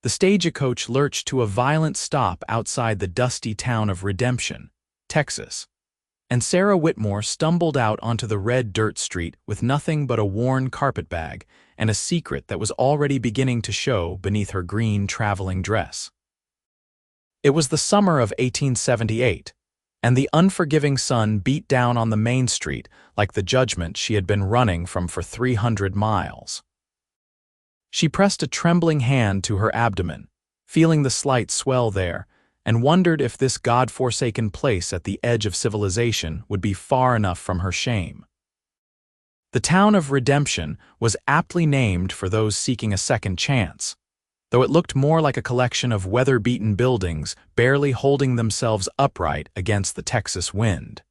The stagecoach lurched to a violent stop outside the dusty town of Redemption, Texas, and Sarah Whitmore stumbled out onto the red dirt street with nothing but a worn carpetbag and a secret that was already beginning to show beneath her green traveling dress. It was the summer of 1878, and the unforgiving sun beat down on the main street like the judgment she had been running from for 300 miles. She pressed a trembling hand to her abdomen, feeling the slight swell there, and wondered if this God-forsaken place at the edge of civilization would be far enough from her shame. The town of Redemption was aptly named for those seeking a second chance, though it looked more like a collection of weather-beaten buildings barely holding themselves upright against the Texas wind.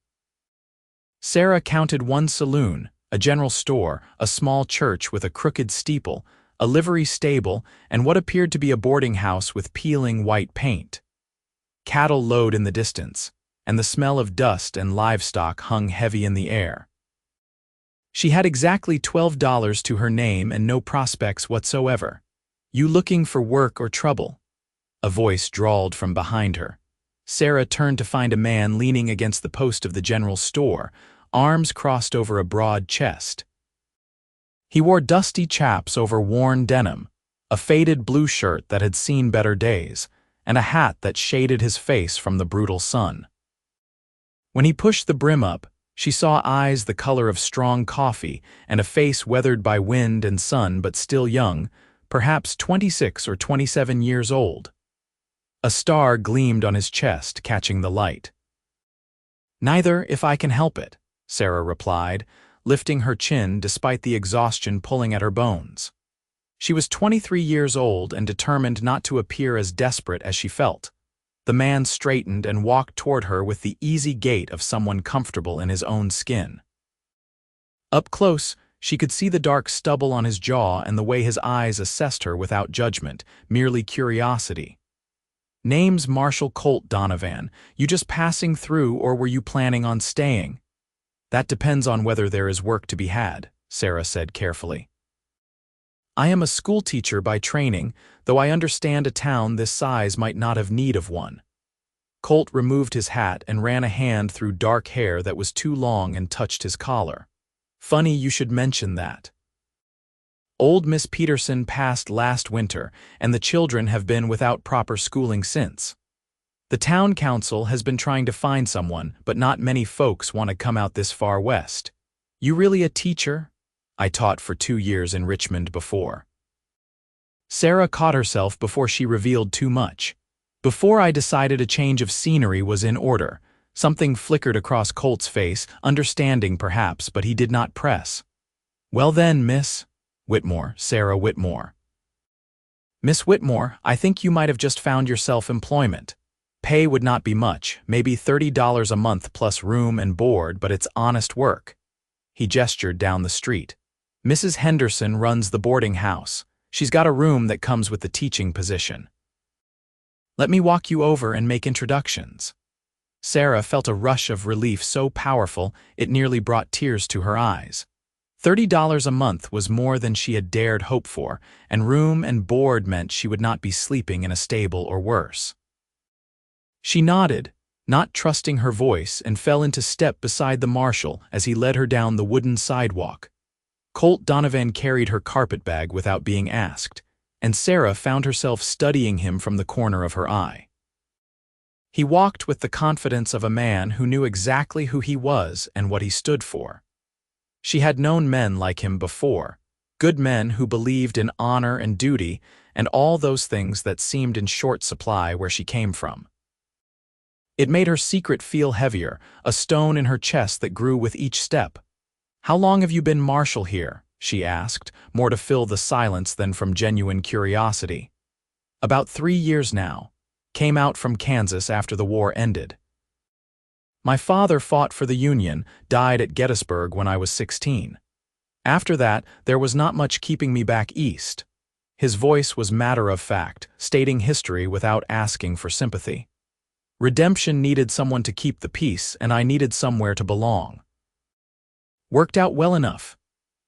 Sarah counted one saloon, a general store, a small church with a crooked steeple, a livery stable, and what appeared to be a boarding house with peeling white paint. Cattle lowed in the distance, and the smell of dust and livestock hung heavy in the air. She had exactly $12 to her name and no prospects whatsoever. "You looking for work or trouble?" a voice drawled from behind her. Sarah turned to find a man leaning against the post of the general store, arms crossed over a broad chest. He wore dusty chaps over worn denim, a faded blue shirt that had seen better days, and a hat that shaded his face from the brutal sun. When he pushed the brim up, she saw eyes the color of strong coffee and a face weathered by wind and sun but still young, perhaps 26 or 27 years old. A star gleamed on his chest, catching the light. "Neither, if I can help it," Sarah replied, lifting her chin despite the exhaustion pulling at her bones. She was 23 years old and determined not to appear as desperate as she felt. The man straightened and walked toward her with the easy gait of someone comfortable in his own skin. Up close, she could see the dark stubble on his jaw and the way his eyes assessed her without judgment, merely curiosity. "Name's Marshal Colt Donovan. You just passing through, or were you planning on staying?" "That depends on whether there is work to be had," Sarah said carefully. "I am a schoolteacher by training, though I understand a town this size might not have need of one." Colt removed his hat and ran a hand through dark hair that was too long and touched his collar. "Funny you should mention that. Old Miss Peterson passed last winter, and the children have been without proper schooling since. The town council has been trying to find someone, but not many folks want to come out this far west." "You really a teacher?" "I taught for 2 years in Richmond before." Sarah caught herself before she revealed too much. "Before I decided a change of scenery was in order." Something flickered across Colt's face, understanding perhaps, but he did not press. "Well then, Miss Whitmore, Sarah Whitmore." "Miss Whitmore, I think you might have just found yourself employment. Pay would not be much, maybe $30 a month plus room and board, but it's honest work." He gestured down the street. "Mrs. Henderson runs the boarding house. She's got a room that comes with the teaching position." "Let me walk you over and make introductions." Sarah felt a rush of relief so powerful it nearly brought tears to her eyes. $30 a month was more than she had dared hope for, and room and board meant she would not be sleeping in a stable or worse. She nodded, not trusting her voice, and fell into step beside the marshal as he led her down the wooden sidewalk. Colt Donovan carried her carpetbag without being asked, and Sarah found herself studying him from the corner of her eye. He walked with the confidence of a man who knew exactly who he was and what he stood for. She had known men like him before, good men who believed in honor and duty and all those things that seemed in short supply where she came from. It made her secret feel heavier, a stone in her chest that grew with each step. "How long have you been marshal here?" she asked, more to fill the silence than from genuine curiosity. "About 3 years now. Came out from Kansas after the war ended. My father fought for the Union, died at Gettysburg when I was 16. After that, there was not much keeping me back east." His voice was matter-of-fact, stating history without asking for sympathy. "Redemption needed someone to keep the peace, and I needed somewhere to belong. Worked out well enough.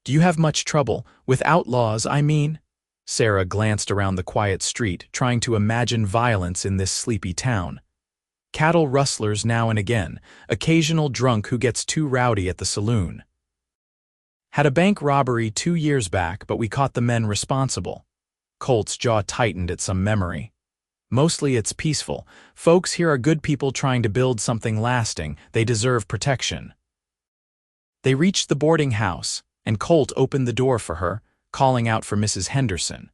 Do you have much trouble? With outlaws, I mean?" Sarah glanced around the quiet street, trying to imagine violence in this sleepy town. Cattle rustlers now and again, occasional drunk who gets too rowdy at the saloon. Had a bank robbery 2 years back, but we caught the men responsible. Colt's jaw tightened at some memory. Mostly it's peaceful. Folks here are good people trying to build something lasting. They deserve protection. They reached the boarding house, and Colt opened the door for her, calling out for Mrs. Henderson.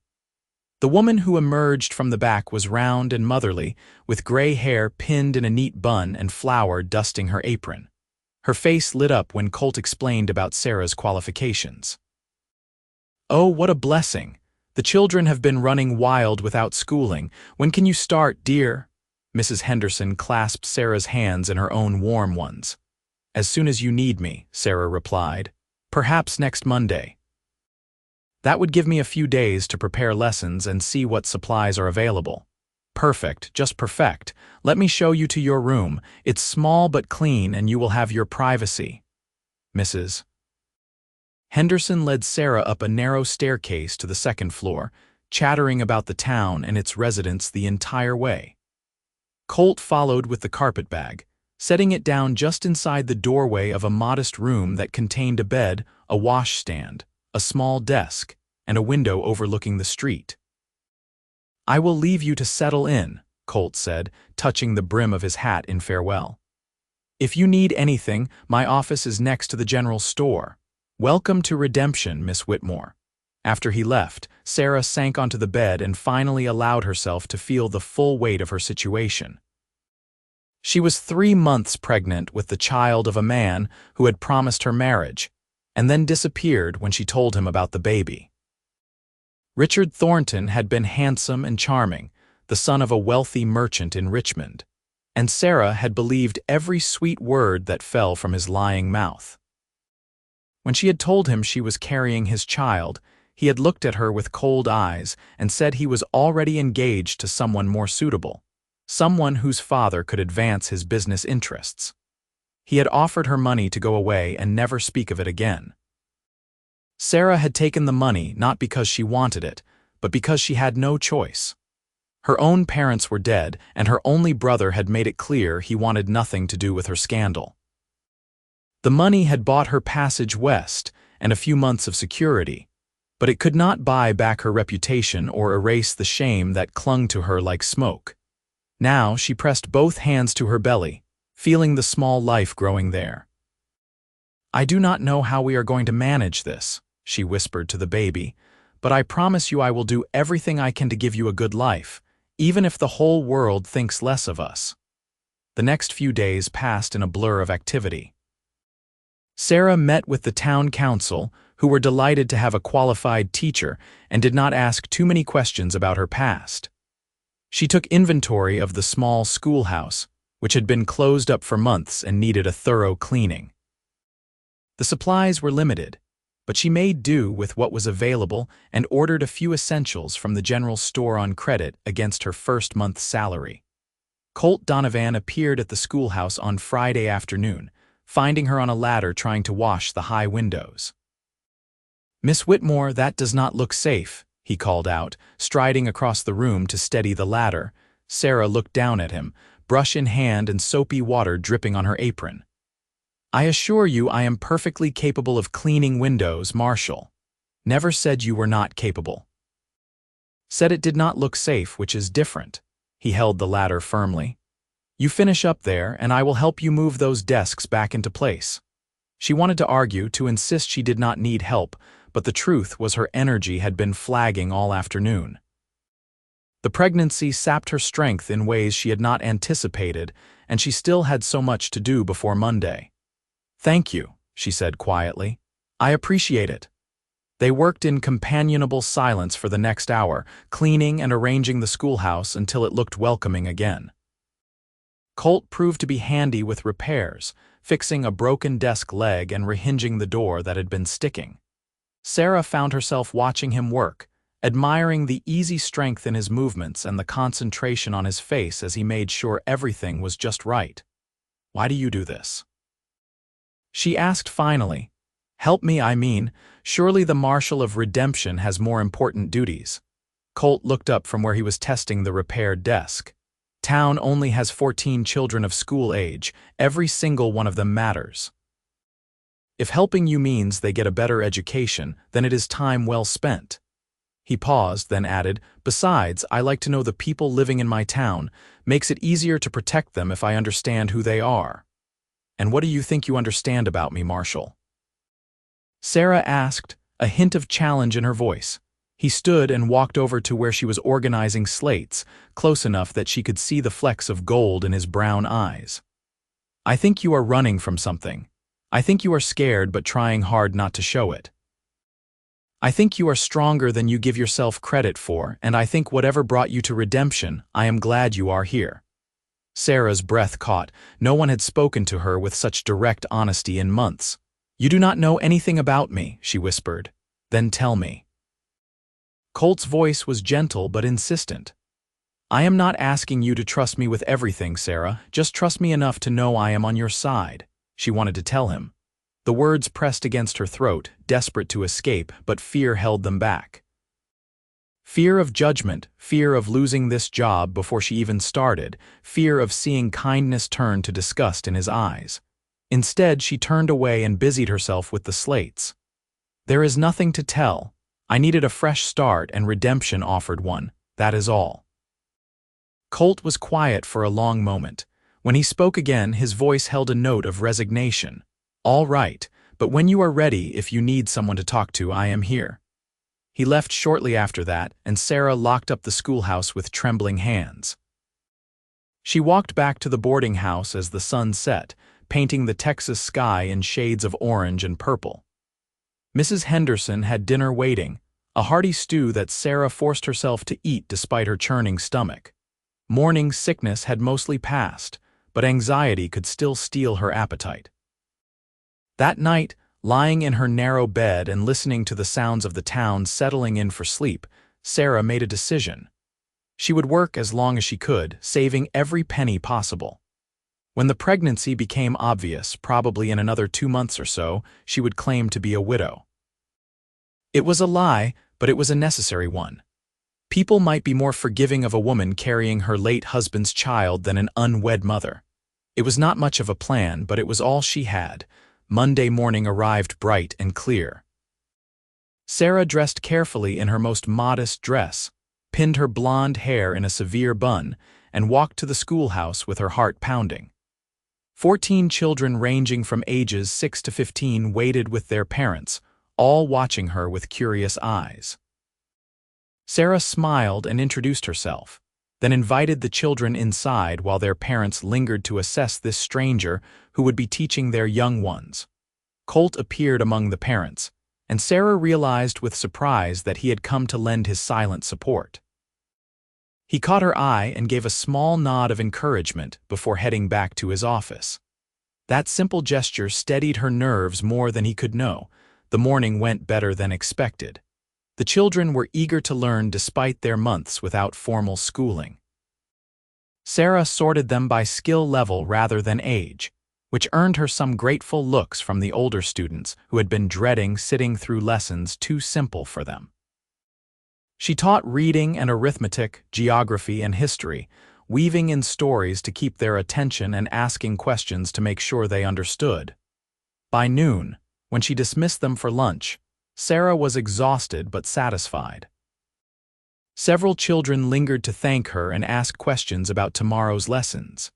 The woman who emerged from the back was round and motherly, with gray hair pinned in a neat bun and flour dusting her apron. Her face lit up when Colt explained about Sarah's qualifications. "Oh, what a blessing! The children have been running wild without schooling. When can you start, dear?" Mrs. Henderson clasped Sarah's hands in her own warm ones. "As soon as you need me," Sarah replied. "Perhaps next Monday." "That would give me a few days to prepare lessons and see what supplies are available." "Perfect, just perfect. Let me show you to your room. It's small but clean and you will have your privacy." Mrs. Henderson led Sarah up a narrow staircase to the second floor, chattering about the town and its residents the entire way. Colt followed with the carpetbag, setting it down just inside the doorway of a modest room that contained a bed, a washstand, a small desk, and a window overlooking the street. "I will leave you to settle in," Colt said, touching the brim of his hat in farewell. "If you need anything, my office is next to the general store. Welcome to redemption, Miss Whitmore." After he left, Sarah sank onto the bed and finally allowed herself to feel the full weight of her situation. She was 3 months pregnant with the child of a man who had promised her marriage, and then disappeared when she told him about the baby. Richard Thornton had been handsome and charming, the son of a wealthy merchant in Richmond, and Sarah had believed every sweet word that fell from his lying mouth. When she had told him she was carrying his child, he had looked at her with cold eyes and said he was already engaged to someone more suitable, someone whose father could advance his business interests. He had offered her money to go away and never speak of it again. Sarah had taken the money not because she wanted it, but because she had no choice. Her own parents were dead, and her only brother had made it clear he wanted nothing to do with her scandal. The money had bought her passage west and a few months of security, but it could not buy back her reputation or erase the shame that clung to her like smoke. Now she pressed both hands to her belly, feeling the small life growing there. "I do not know how we are going to manage this," she whispered to the baby, "but I promise you I will do everything I can to give you a good life, even if the whole world thinks less of us." The next few days passed in a blur of activity. Sarah met with the town council, who were delighted to have a qualified teacher and did not ask too many questions about her past. She took inventory of the small schoolhouse, which had been closed up for months and needed a thorough cleaning. The supplies were limited, but she made do with what was available and ordered a few essentials from the general store on credit against her first month's salary. Colt Donovan appeared at the schoolhouse on Friday afternoon, finding her on a ladder trying to wash the high windows. "Miss Whitmore, that does not look safe," he called out, striding across the room to steady the ladder. Sarah looked down at him, brush in hand and soapy water dripping on her apron. "I assure you I am perfectly capable of cleaning windows, Marshall. Never said you were not capable." "Said it did not look safe, which is different." He held the ladder firmly. "You finish up there, and I will help you move those desks back into place." She wanted to argue, to insist she did not need help, but the truth was her energy had been flagging all afternoon. The pregnancy sapped her strength in ways she had not anticipated, and she still had so much to do before Monday. "Thank you," she said quietly. "I appreciate it." They worked in companionable silence for the next hour, cleaning and arranging the schoolhouse until it looked welcoming again. Colt proved to be handy with repairs, fixing a broken desk leg and rehinging the door that had been sticking. Sarah found herself watching him work, admiring the easy strength in his movements and the concentration on his face as he made sure everything was just right. "Why do you do this?" she asked finally, Help me, I mean. Surely the Marshal of Redemption has more important duties. Colt looked up from where he was testing the repaired desk. Town only has 14 children of school age. Every single one of them matters. If helping you means they get a better education, then it is time well spent. He paused, then added, besides, I like to know the people living in my town. Makes it easier to protect them if I understand who they are. And what do you think you understand about me, Marshal? Sarah asked, a hint of challenge in her voice. He stood and walked over to where she was organizing slates, close enough that she could see the flecks of gold in his brown eyes. I think you are running from something. I think you are scared but trying hard not to show it. I think you are stronger than you give yourself credit for, and I think whatever brought you to redemption, I am glad you are here. Sarah's breath caught. No one had spoken to her with such direct honesty in months. You do not know anything about me, she whispered. Then tell me. Colt's voice was gentle but insistent. I am not asking you to trust me with everything, Sarah. Just trust me enough to know I am on your side, she wanted to tell him. The words pressed against her throat, desperate to escape, but fear held them back. Fear of judgment, fear of losing this job before she even started, fear of seeing kindness turn to disgust in his eyes. Instead, she turned away and busied herself with the slates. There is nothing to tell. I needed a fresh start and redemption offered one, that is all. Colt was quiet for a long moment. When he spoke again, his voice held a note of resignation. All right, but when you are ready, if you need someone to talk to, I am here. He left shortly after that, and Sarah locked up the schoolhouse with trembling hands. She walked back to the boarding house as the sun set, painting the Texas sky in shades of orange and purple. Mrs. Henderson had dinner waiting, a hearty stew that Sarah forced herself to eat despite her churning stomach. Morning sickness had mostly passed, but anxiety could still steal her appetite. That night, lying in her narrow bed and listening to the sounds of the town settling in for sleep, Sarah made a decision. She would work as long as she could, saving every penny possible. When the pregnancy became obvious, probably in another 2 months or so, she would claim to be a widow. It was a lie, but it was a necessary one. People might be more forgiving of a woman carrying her late husband's child than an unwed mother. It was not much of a plan, but it was all she had. Monday morning arrived bright and clear. Sarah dressed carefully in her most modest dress, pinned her blonde hair in a severe bun, and walked to the schoolhouse with her heart pounding. 14 children ranging from ages 6 to 15 waited with their parents, all watching her with curious eyes. Sarah smiled and introduced herself, then invited the children inside while their parents lingered to assess this stranger who would be teaching their young ones. Colt appeared among the parents, and Sarah realized with surprise that he had come to lend his silent support. He caught her eye and gave a small nod of encouragement before heading back to his office. That simple gesture steadied her nerves more than he could know. The morning went better than expected. The children were eager to learn despite their months without formal schooling. Sarah sorted them by skill level rather than age, which earned her some grateful looks from the older students who had been dreading sitting through lessons too simple for them. She taught reading and arithmetic, geography and history, weaving in stories to keep their attention and asking questions to make sure they understood. By noon, when she dismissed them for lunch, Sarah was exhausted but satisfied. Several children lingered to thank her and ask questions about tomorrow's lessons.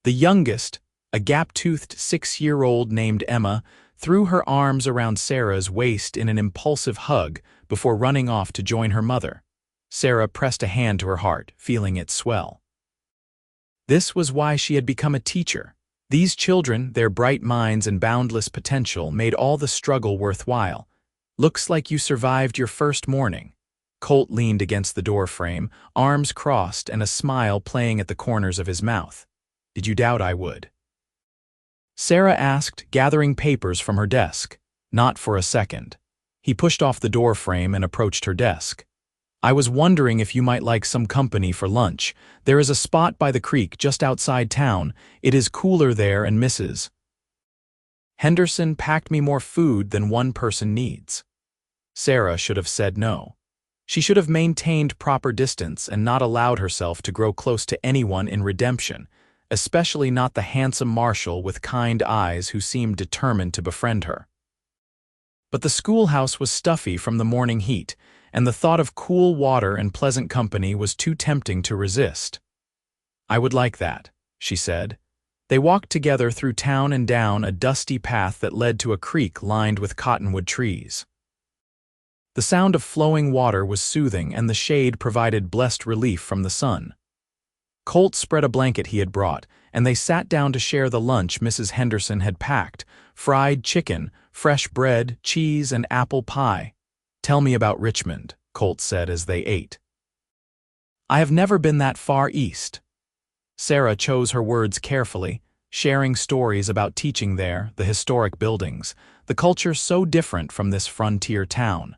The youngest, a gap-toothed 6-year-old named Emma, threw her arms around Sarah's waist in an impulsive hug before running off to join her mother. Sarah pressed a hand to her heart, feeling it swell. This was why she had become a teacher. These children, their bright minds and boundless potential, made all the struggle worthwhile. Looks like you survived your first morning. Colt leaned against the door frame, arms crossed and a smile playing at the corners of his mouth. Did you doubt I would? Sarah asked, gathering papers from her desk. Not for a second. He pushed off the door frame and approached her desk. I was wondering if you might like some company for lunch. There is a spot by the creek just outside town. It is cooler there and Mrs. Henderson packed me more food than one person needs. Sarah should have said no. She should have maintained proper distance and not allowed herself to grow close to anyone in Redemption, especially not the handsome marshal with kind eyes who seemed determined to befriend her. But the schoolhouse was stuffy from the morning heat, and the thought of cool water and pleasant company was too tempting to resist. "I would like that," she said. They walked together through town and down a dusty path that led to a creek lined with cottonwood trees. The sound of flowing water was soothing, and the shade provided blessed relief from the sun. Colt spread a blanket he had brought, and they sat down to share the lunch Mrs. Henderson had packed: fried chicken, fresh bread, cheese, and apple pie. "Tell me about Richmond," Colt said as they ate. "I have never been that far east." Sarah chose her words carefully, sharing stories about teaching there, the historic buildings, the culture so different from this frontier town.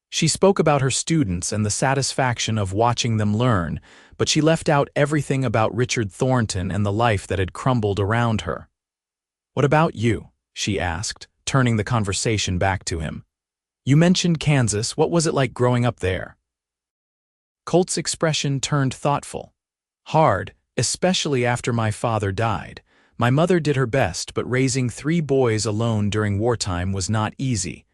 She spoke about her students and the satisfaction of watching them learn, but she left out everything about Richard Thornton and the life that had crumbled around her. "What about you?" she asked, turning the conversation back to him. "You mentioned Kansas. What was it like growing up there?" Colt's expression turned thoughtful. "Hard, especially after my father died. My mother did her best, but raising 3 boys alone during wartime was not easy.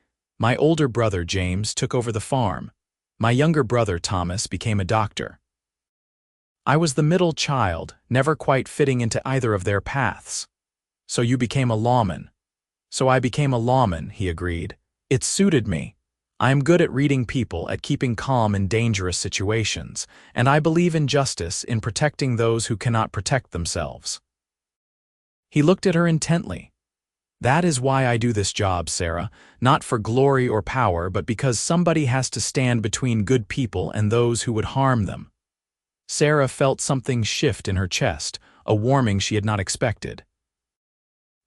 My older brother, James, took over the farm. My younger brother, Thomas, became a doctor. I was the middle child, never quite fitting into either of their paths." "So you became a lawman." "So I became a lawman," he agreed. "It suited me. I am good at reading people, at keeping calm in dangerous situations, and I believe in justice, in protecting those who cannot protect themselves." He looked at her intently. "That is why I do this job, Sarah, not for glory or power, but because somebody has to stand between good people and those who would harm them." Sarah felt something shift in her chest, a warming she had not expected.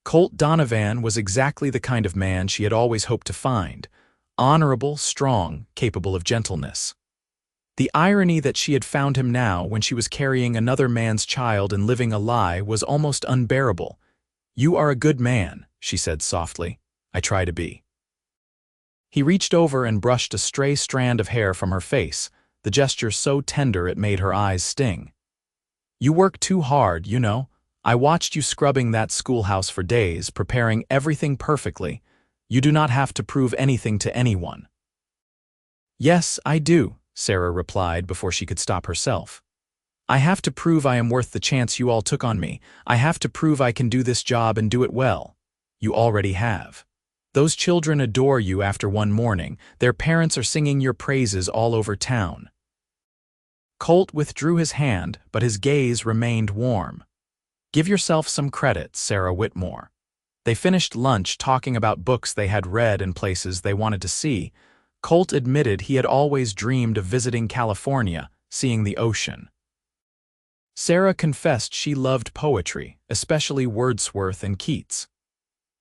Colt Donovan was exactly the kind of man she had always hoped to find: honorable, strong, capable of gentleness. The irony that she had found him now, when she was carrying another man's child and living a lie, was almost unbearable. "You are a good man," she said softly. "I try to be." He reached over and brushed a stray strand of hair from her face, the gesture so tender it made her eyes sting. "You work too hard, you know. I watched you scrubbing that schoolhouse for days, preparing everything perfectly. You do not have to prove anything to anyone." "Yes, I do," Sarah replied before she could stop herself. "I have to prove I am worth the chance you all took on me. I have to prove I can do this job and do it well. You already have. Those children adore you after one morning. Their parents are singing your praises all over town." Colt withdrew his hand, but his gaze remained warm. "Give yourself some credit, Sarah Whitmore." They finished lunch talking about books they had read and places they wanted to see. Colt admitted he had always dreamed of visiting California, seeing the ocean. Sarah confessed she loved poetry, especially Wordsworth and Keats.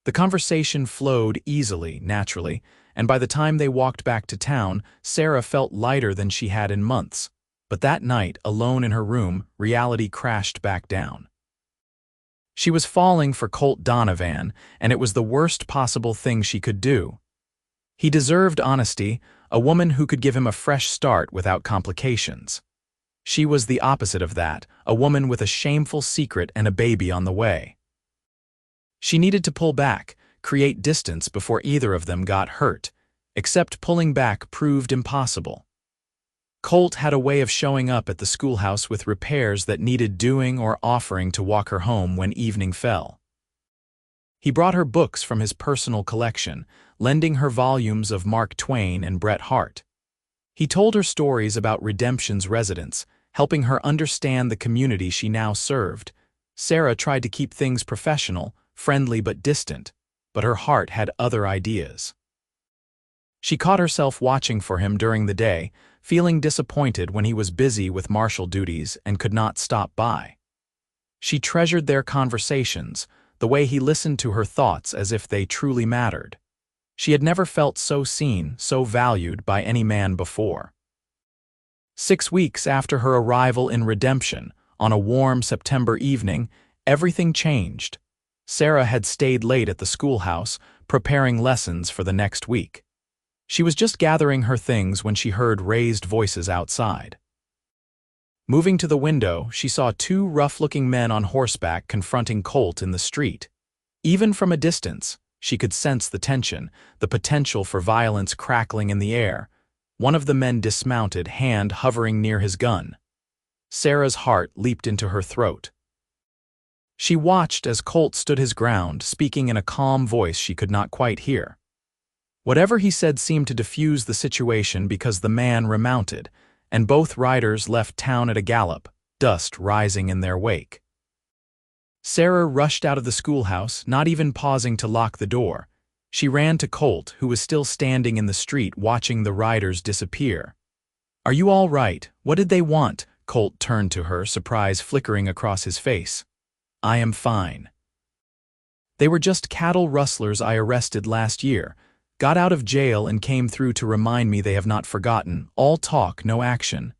The conversation flowed easily, naturally, and by the time they walked back to town, Sarah felt lighter than she had in months. But that night, alone in her room, reality crashed back down. She was falling for Colt Donovan, and it was the worst possible thing she could do. He deserved honesty, a woman who could give him a fresh start without complications. She was the opposite of that, a woman with a shameful secret and a baby on the way. She needed to pull back, create distance before either of them got hurt, except pulling back proved impossible. Colt had a way of showing up at the schoolhouse with repairs that needed doing or offering to walk her home when evening fell. He brought her books from his personal collection, lending her volumes of Mark Twain and Bret Harte. He told her stories about Redemption's residents, helping her understand the community she now served. Sarah tried to keep things professional, friendly but distant, but her heart had other ideas. She caught herself watching for him during the day, feeling disappointed when he was busy with marshal duties and could not stop by. She treasured their conversations, the way he listened to her thoughts as if they truly mattered. She had never felt so seen, so valued by any man before. 6 weeks after her arrival in Redemption, on a warm September evening, everything changed. Sarah had stayed late at the schoolhouse, preparing lessons for the next week. She was just gathering her things when she heard raised voices outside. Moving to the window, she saw two rough-looking men on horseback confronting Colt in the street. Even from a distance, she could sense the tension, the potential for violence crackling in the air. One of the men dismounted, hand hovering near his gun. Sarah's heart leaped into her throat. She watched as Colt stood his ground, speaking in a calm voice she could not quite hear. Whatever he said seemed to diffuse the situation because the man remounted, and both riders left town at a gallop, dust rising in their wake. Sarah rushed out of the schoolhouse, not even pausing to lock the door. She ran to Colt, who was still standing in the street watching the riders disappear. "Are you all right? What did they want?" Colt turned to her, surprise flickering across his face. "I am fine. They were just cattle rustlers I arrested last year. Got out of jail and came through to remind me they have not forgotten. All talk, no action.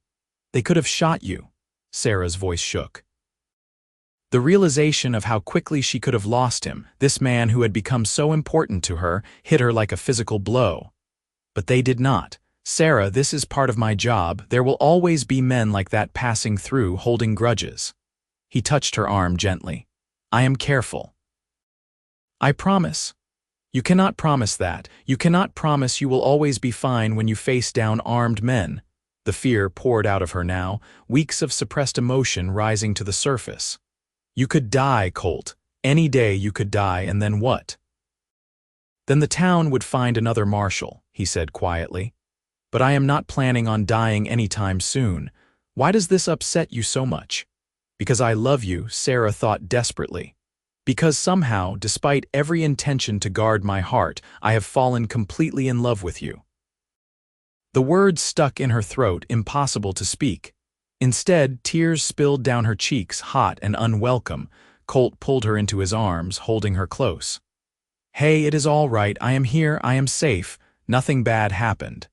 They could have shot you." Sarah's voice shook. The realization of how quickly she could have lost him, this man who had become so important to her, hit her like a physical blow. But they did not. "Sarah, this is part of my job. There will always be men like that passing through, holding grudges." He touched her arm gently. "I am careful." "I promise." "You cannot promise that. You cannot promise you will always be fine when you face down armed men." The fear poured out of her now, weeks of suppressed emotion rising to the surface. "You could die, Colt. Any day you could die, and then what?" "Then the town would find another marshal," he said quietly. "But I am not planning on dying anytime soon. Why does this upset you so much?" "Because I love you," Sarah thought desperately. "Because somehow, despite every intention to guard my heart, I have fallen completely in love with you." The words stuck in her throat, impossible to speak. Instead, tears spilled down her cheeks, hot and unwelcome. Colt pulled her into his arms, holding her close. "Hey, it is all right. I am here. I am safe. Nothing bad happened."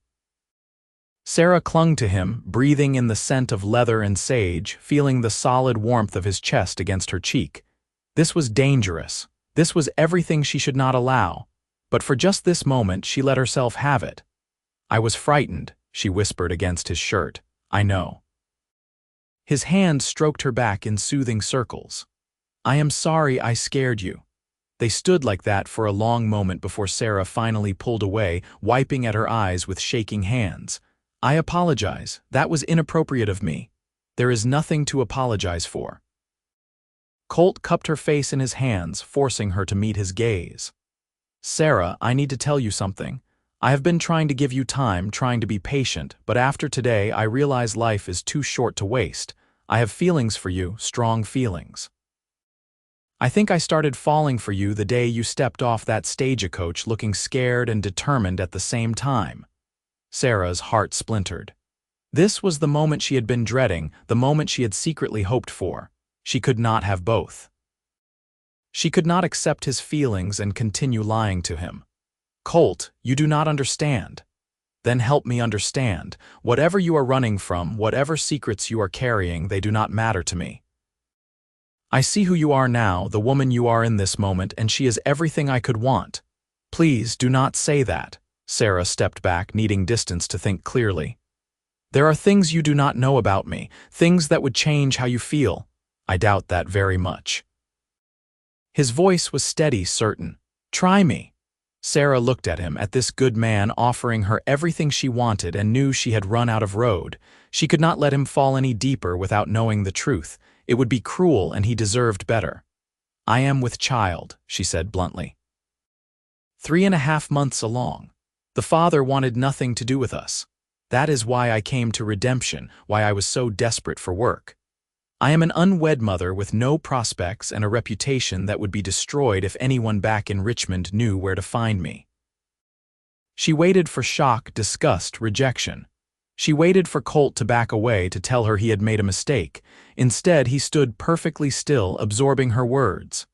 Sarah clung to him, breathing in the scent of leather and sage, feeling the solid warmth of his chest against her cheek. This was dangerous. This was everything she should not allow. But for just this moment, she let herself have it. "I was frightened," she whispered against his shirt. "I know." His hand stroked her back in soothing circles. "I am sorry I scared you." They stood like that for a long moment before Sarah finally pulled away, wiping at her eyes with shaking hands. "I apologize. That was inappropriate of me. There is nothing to apologize for." Colt cupped her face in his hands, forcing her to meet his gaze. "Sarah, I need to tell you something. I have been trying to give you time, trying to be patient, but after today I realize life is too short to waste. I have feelings for you, strong feelings. I think I started falling for you the day you stepped off that stagecoach looking scared and determined at the same time." Sarah's heart splintered. This was the moment she had been dreading, the moment she had secretly hoped for. She could not have both. She could not accept his feelings and continue lying to him. "Colt, you do not understand." "Then help me understand. Whatever you are running from, whatever secrets you are carrying, they do not matter to me. I see who you are now, the woman you are in this moment, and she is everything I could want. Please do not say that." Sarah stepped back, needing distance to think clearly. "There are things you do not know about me, things that would change how you feel. I doubt that very much." His voice was steady, certain. "Try me." Sarah looked at him, at this good man offering her everything she wanted, and knew she had run out of road. She could not let him fall any deeper without knowing the truth. It would be cruel, and he deserved better. "I am with child," she said bluntly. 3.5 months along. The father wanted nothing to do with us. That is why I came to redemption, why I was so desperate for work. I am an unwed mother with no prospects and a reputation that would be destroyed if anyone back in Richmond knew where to find me. She waited for shock, disgust, rejection. She waited for Colt to back away, to tell her he had made a mistake. Instead, he stood perfectly still, absorbing her words.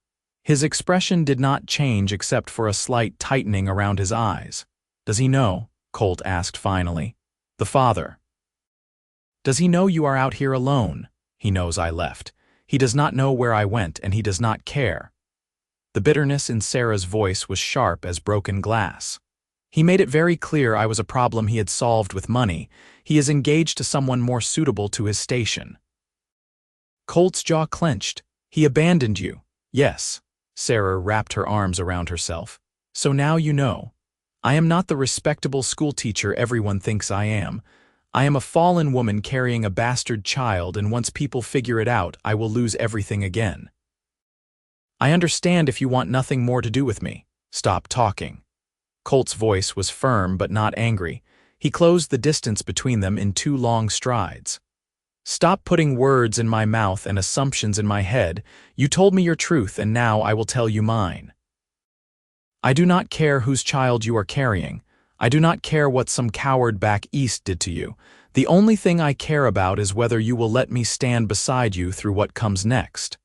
His expression did not change except for a slight tightening around his eyes. "Does he know?" Colt asked finally. "The father. Does he know you are out here alone?" "He knows I left. He does not know where I went, and he does not care." The bitterness in Sarah's voice was sharp as broken glass. He made it very clear I was a problem he had solved with money. He is engaged to someone more suitable to his station. Colt's jaw clenched. He abandoned you. Yes. Sarah wrapped her arms around herself. So now you know. I am not the respectable schoolteacher everyone thinks I am. I am a fallen woman carrying a bastard child, and once people figure it out, I will lose everything again. I understand if you want nothing more to do with me. Stop talking. Colt's voice was firm but not angry. He closed the distance between them in 2 long strides. Stop putting words in my mouth and assumptions in my head. You told me your truth, and now I will tell you mine. I do not care whose child you are carrying. I do not care what some coward back east did to you. The only thing I care about is whether you will let me stand beside you through what comes next.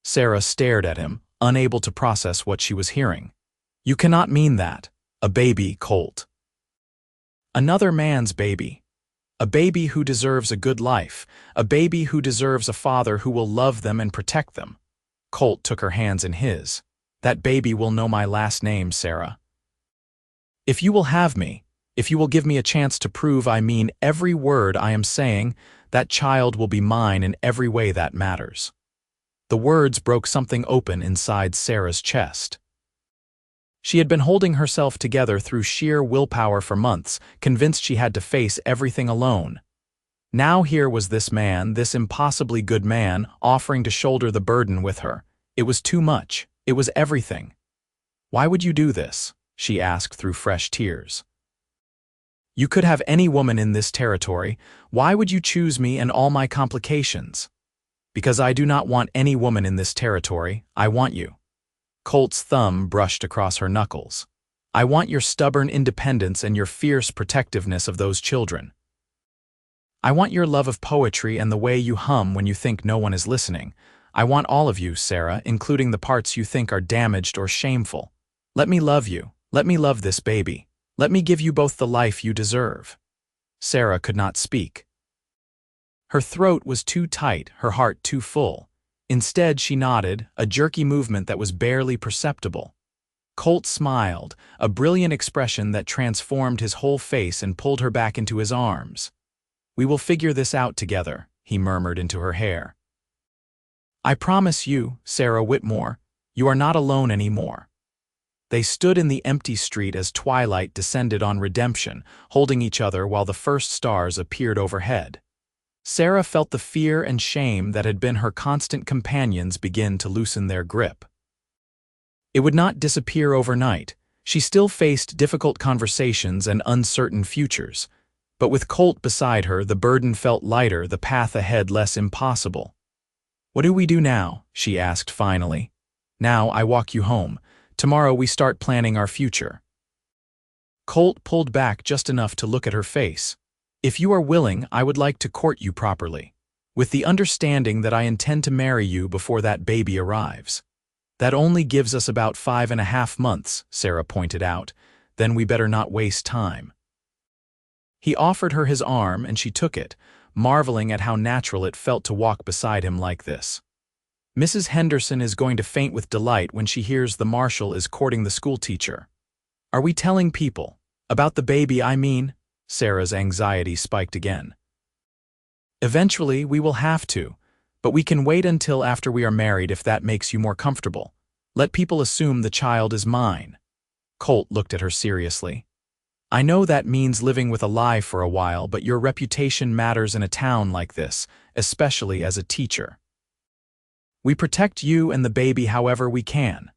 Sarah stared at him, unable to process what she was hearing. You cannot mean that. A baby, Colt. Another man's baby. A baby who deserves a good life. A baby who deserves a father who will love them and protect them. Colt took her hands in his. That baby will know my last name, Sarah. If you will have me, if you will give me a chance to prove I mean every word I am saying, that child will be mine in every way that matters. The words broke something open inside Sarah's chest. She had been holding herself together through sheer willpower for months, convinced she had to face everything alone. Now here was this man, this impossibly good man, offering to shoulder the burden with her. It was too much. It was everything. Why would you do this? She asked through fresh tears. You could have any woman in this territory. Why would you choose me and all my complications? Because I do not want any woman in this territory. I want you. Colt's thumb brushed across her knuckles. I want your stubborn independence and your fierce protectiveness of those children. I want your love of poetry and the way you hum when you think no one is listening. I want all of you, Sarah, including the parts you think are damaged or shameful. Let me love you. Let me love this baby. Let me give you both the life you deserve. Sarah could not speak. Her throat was too tight, her heart too full. Instead, she nodded, a jerky movement that was barely perceptible. Colt smiled, a brilliant expression that transformed his whole face and pulled her back into his arms. We will figure this out together, he murmured into her hair. I promise you, Sarah Whitmore, you are not alone anymore. They stood in the empty street as twilight descended on Redemption, holding each other while the first stars appeared overhead. Sarah felt the fear and shame that had been her constant companions begin to loosen their grip. It would not disappear overnight. She still faced difficult conversations and uncertain futures. But with Colt beside her, the burden felt lighter, the path ahead less impossible. What do we do now? She asked finally. Now I walk you home. Tomorrow we start planning our future. Colt pulled back just enough to look at her face. If you are willing, I would like to court you properly, with the understanding that I intend to marry you before that baby arrives. That only gives us about 5.5 months, Sarah pointed out. Then we better not waste time. He offered her his arm and she took it, marveling at how natural it felt to walk beside him like this. Mrs. Henderson is going to faint with delight when she hears the marshal is courting the schoolteacher. Are we telling people? About the baby, I mean? Sarah's anxiety spiked again. Eventually, we will have to, but we can wait until after we are married if that makes you more comfortable. Let people assume the child is mine. Colt looked at her seriously. I know that means living with a lie for a while, but your reputation matters in a town like this, especially as a teacher. We protect you and the baby however we can.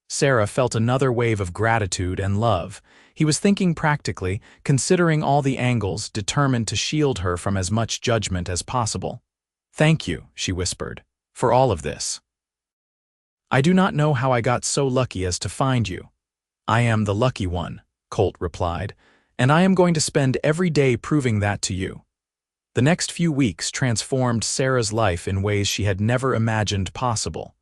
Sarah felt another wave of gratitude and love. He was thinking practically, considering all the angles, determined to shield her from as much judgment as possible. Thank you, she whispered, for all of this. I do not know how I got so lucky as to find you. I am the lucky one, Colt replied, and I am going to spend every day proving that to you. The next few weeks transformed Sarah's life in ways she had never imagined possible.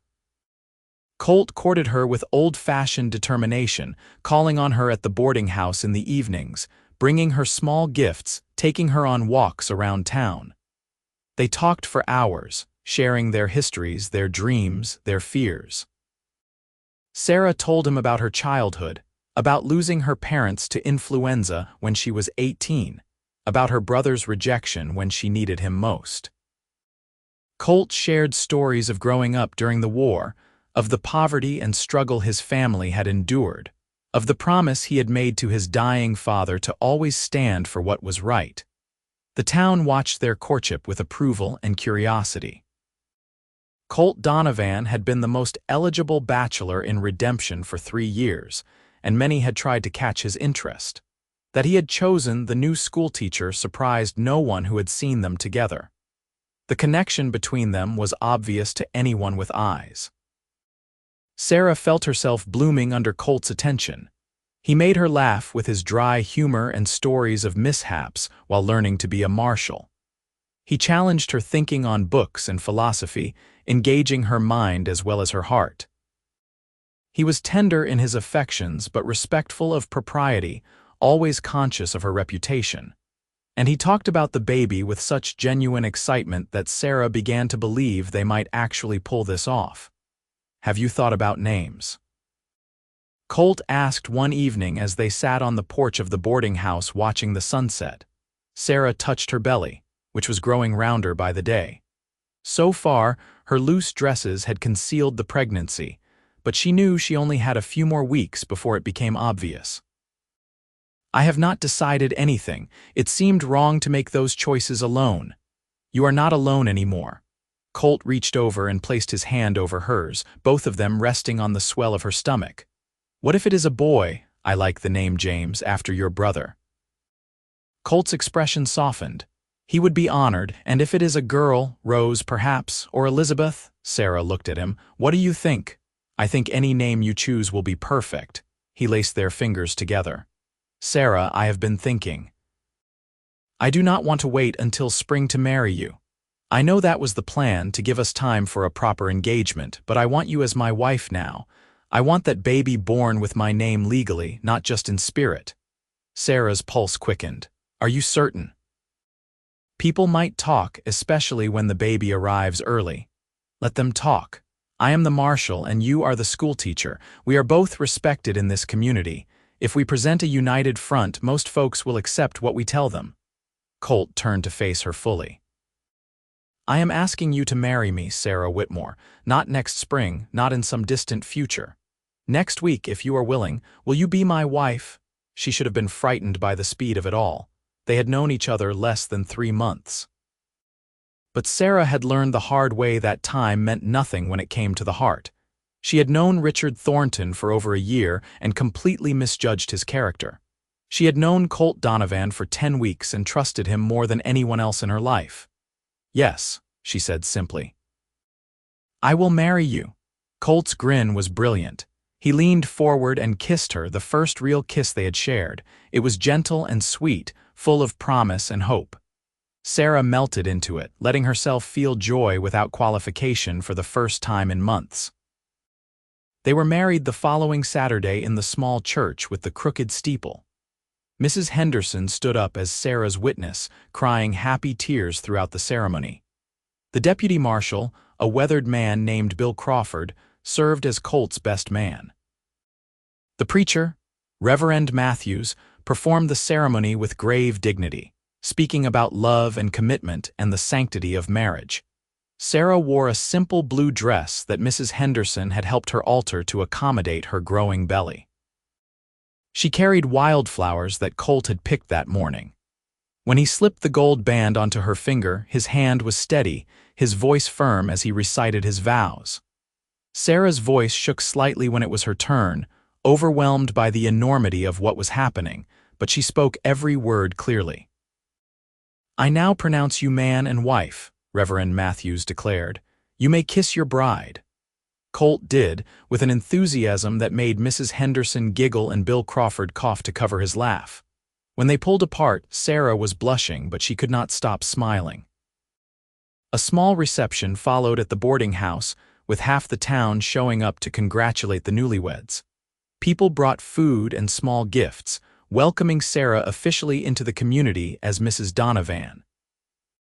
Colt courted her with old-fashioned determination, calling on her at the boarding house in the evenings, bringing her small gifts, taking her on walks around town. They talked for hours, sharing their histories, their dreams, their fears. Sarah told him about her childhood, about losing her parents to influenza when she was 18, about her brother's rejection when she needed him most. Colt shared stories of growing up during the war, of the poverty and struggle his family had endured, of the promise he had made to his dying father to always stand for what was right. The town watched their courtship with approval and curiosity. Colt Donovan had been the most eligible bachelor in Redemption for 3 years, and many had tried to catch his interest. That he had chosen the new schoolteacher surprised no one who had seen them together. The connection between them was obvious to anyone with eyes. Sarah felt herself blooming under Colt's attention. He made her laugh with his dry humor and stories of mishaps while learning to be a marshal. He challenged her thinking on books and philosophy, engaging her mind as well as her heart. He was tender in his affections but respectful of propriety, always conscious of her reputation. And he talked about the baby with such genuine excitement that Sarah began to believe they might actually pull this off. "Have you thought about names?" Colt asked one evening as they sat on the porch of the boarding house watching the sunset. Sarah touched her belly, which was growing rounder by the day. So far, her loose dresses had concealed the pregnancy, but she knew she only had a few more weeks before it became obvious. "I have not decided anything. It seemed wrong to make those choices alone." "You are not alone anymore." Colt reached over and placed his hand over hers, both of them resting on the swell of her stomach. "What if it is a boy? I like the name James, after your brother." Colt's expression softened. He would be honored, and if it is a girl, Rose perhaps, or Elizabeth? Sarah looked at him. "What do you think?" "I think any name you choose will be perfect." He laced their fingers together. "Sarah, I have been thinking. I do not want to wait until spring to marry you. I know that was the plan, to give us time for a proper engagement, but I want you as my wife now. I want that baby born with my name legally, not just in spirit." Sarah's pulse quickened. "Are you certain?" "People might talk, especially when the baby arrives early." "Let them talk. I am the marshal and you are the schoolteacher. We are both respected in this community. If we present a united front, most folks will accept what we tell them." Colt turned to face her fully. "I am asking you to marry me, Sarah Whitmore, not next spring, not in some distant future. Next week, if you are willing, will you be my wife?" She should have been frightened by the speed of it all. They had known each other less than 3 months. But Sarah had learned the hard way that time meant nothing when it came to the heart. She had known Richard Thornton for over a year and completely misjudged his character. She had known Colt Donovan for 10 weeks and trusted him more than anyone else in her life. "Yes," she said simply. "I will marry you." Colt's grin was brilliant. He leaned forward and kissed her, the first real kiss they had shared. It was gentle and sweet, full of promise and hope. Sarah melted into it, letting herself feel joy without qualification for the first time in months. They were married the following Saturday in the small church with the crooked steeple. Mrs. Henderson stood up as Sarah's witness, crying happy tears throughout the ceremony. The deputy marshal, a weathered man named Bill Crawford, served as Colt's best man. The preacher, Reverend Matthews, performed the ceremony with grave dignity, speaking about love and commitment and the sanctity of marriage. Sarah wore a simple blue dress that Mrs. Henderson had helped her alter to accommodate her growing belly. She carried wildflowers that Colt had picked that morning. When he slipped the gold band onto her finger, his hand was steady, his voice firm as he recited his vows. Sarah's voice shook slightly when it was her turn, overwhelmed by the enormity of what was happening, but she spoke every word clearly. "I now pronounce you man and wife," Reverend Matthews declared. "You may kiss your bride." Colt did, with an enthusiasm that made Mrs. Henderson giggle and Bill Crawford cough to cover his laugh. When they pulled apart, Sarah was blushing, but she could not stop smiling. A small reception followed at the boarding house, with half the town showing up to congratulate the newlyweds. People brought food and small gifts, welcoming Sarah officially into the community as Mrs. Donovan.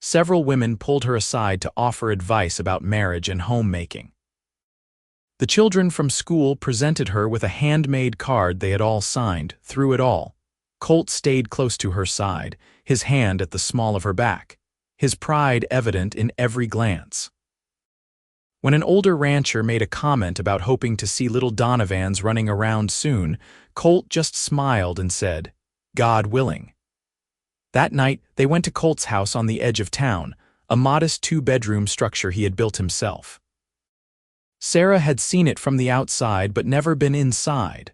Several women pulled her aside to offer advice about marriage and homemaking. The children from school presented her with a handmade card they had all signed, through it all. Colt stayed close to her side, his hand at the small of her back, his pride evident in every glance. When an older rancher made a comment about hoping to see little Donovans running around soon, Colt just smiled and said, "God willing." That night, they went to Colt's house on the edge of town, a modest two-bedroom structure he had built himself. Sarah had seen it from the outside but never been inside.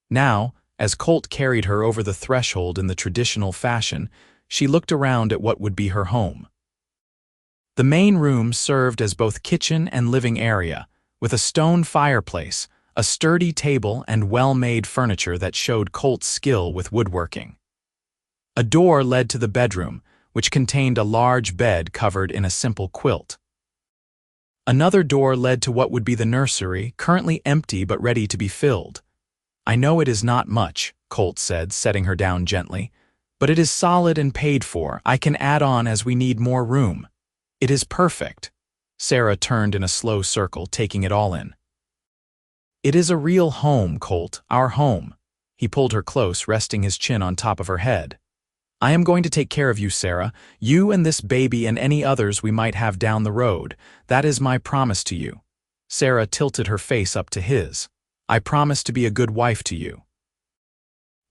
Now, as Colt carried her over the threshold in the traditional fashion, she looked around at what would be her home. The main room served as both kitchen and living area, with a stone fireplace, a sturdy table, and well-made furniture that showed Colt's skill with woodworking. A door led to the bedroom, which contained a large bed covered in a simple quilt. Another door led to what would be the nursery, currently empty but ready to be filled. "I know it is not much," Colt said, setting her down gently, "but it is solid and paid for. I can add on as we need more room. It is perfect." Sarah turned in a slow circle, taking it all in. "It is a real home, Colt, our home." He pulled her close, resting his chin on top of her head. "I am going to take care of you, Sarah, you and this baby and any others we might have down the road. That is my promise to you." Sarah tilted her face up to his. "I promise to be a good wife to you.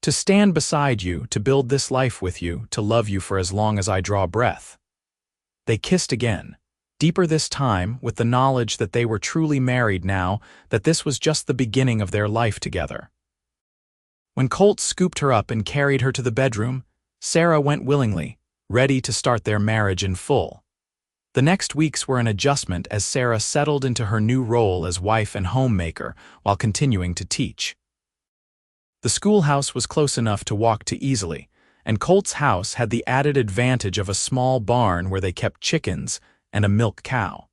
To stand beside you, to build this life with you, to love you for as long as I draw breath." They kissed again, deeper this time, with the knowledge that they were truly married now, that this was just the beginning of their life together. When Colt scooped her up and carried her to the bedroom, Sarah went willingly, ready to start their marriage in full. The next weeks were an adjustment as Sarah settled into her new role as wife and homemaker while continuing to teach. The schoolhouse was close enough to walk to easily, and Colt's house had the added advantage of a small barn where they kept chickens and a milk cow.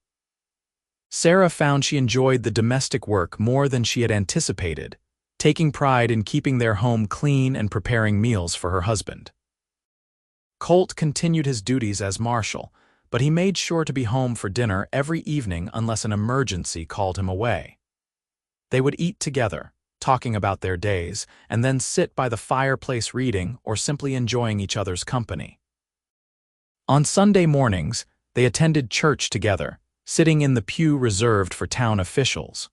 Sarah found she enjoyed the domestic work more than she had anticipated, taking pride in keeping their home clean and preparing meals for her husband. Colt continued his duties as marshal, but he made sure to be home for dinner every evening unless an emergency called him away. They would eat together, talking about their days, and then sit by the fireplace reading or simply enjoying each other's company. On Sunday mornings, they attended church together, sitting in the pew reserved for town officials.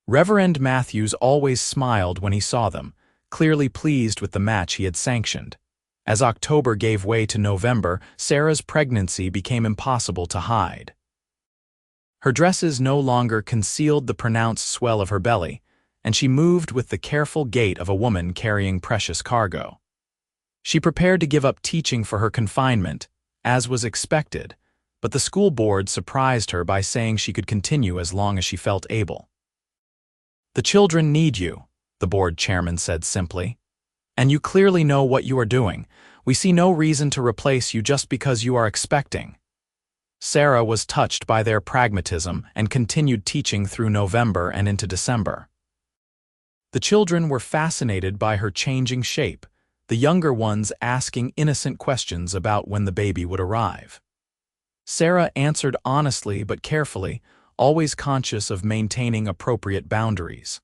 Reverend Matthews always smiled when he saw them, clearly pleased with the match he had sanctioned. As October gave way to November, Sarah's pregnancy became impossible to hide. Her dresses no longer concealed the pronounced swell of her belly, and she moved with the careful gait of a woman carrying precious cargo. She prepared to give up teaching for her confinement, as was expected, but the school board surprised her by saying she could continue as long as she felt able. "The children need you," the board chairman said simply. "And you clearly know what you are doing. We see no reason to replace you just because you are expecting." Sarah was touched by their pragmatism and continued teaching through November and into December. The children were fascinated by her changing shape, the younger ones asking innocent questions about when the baby would arrive. Sarah answered honestly but carefully, always conscious of maintaining appropriate boundaries.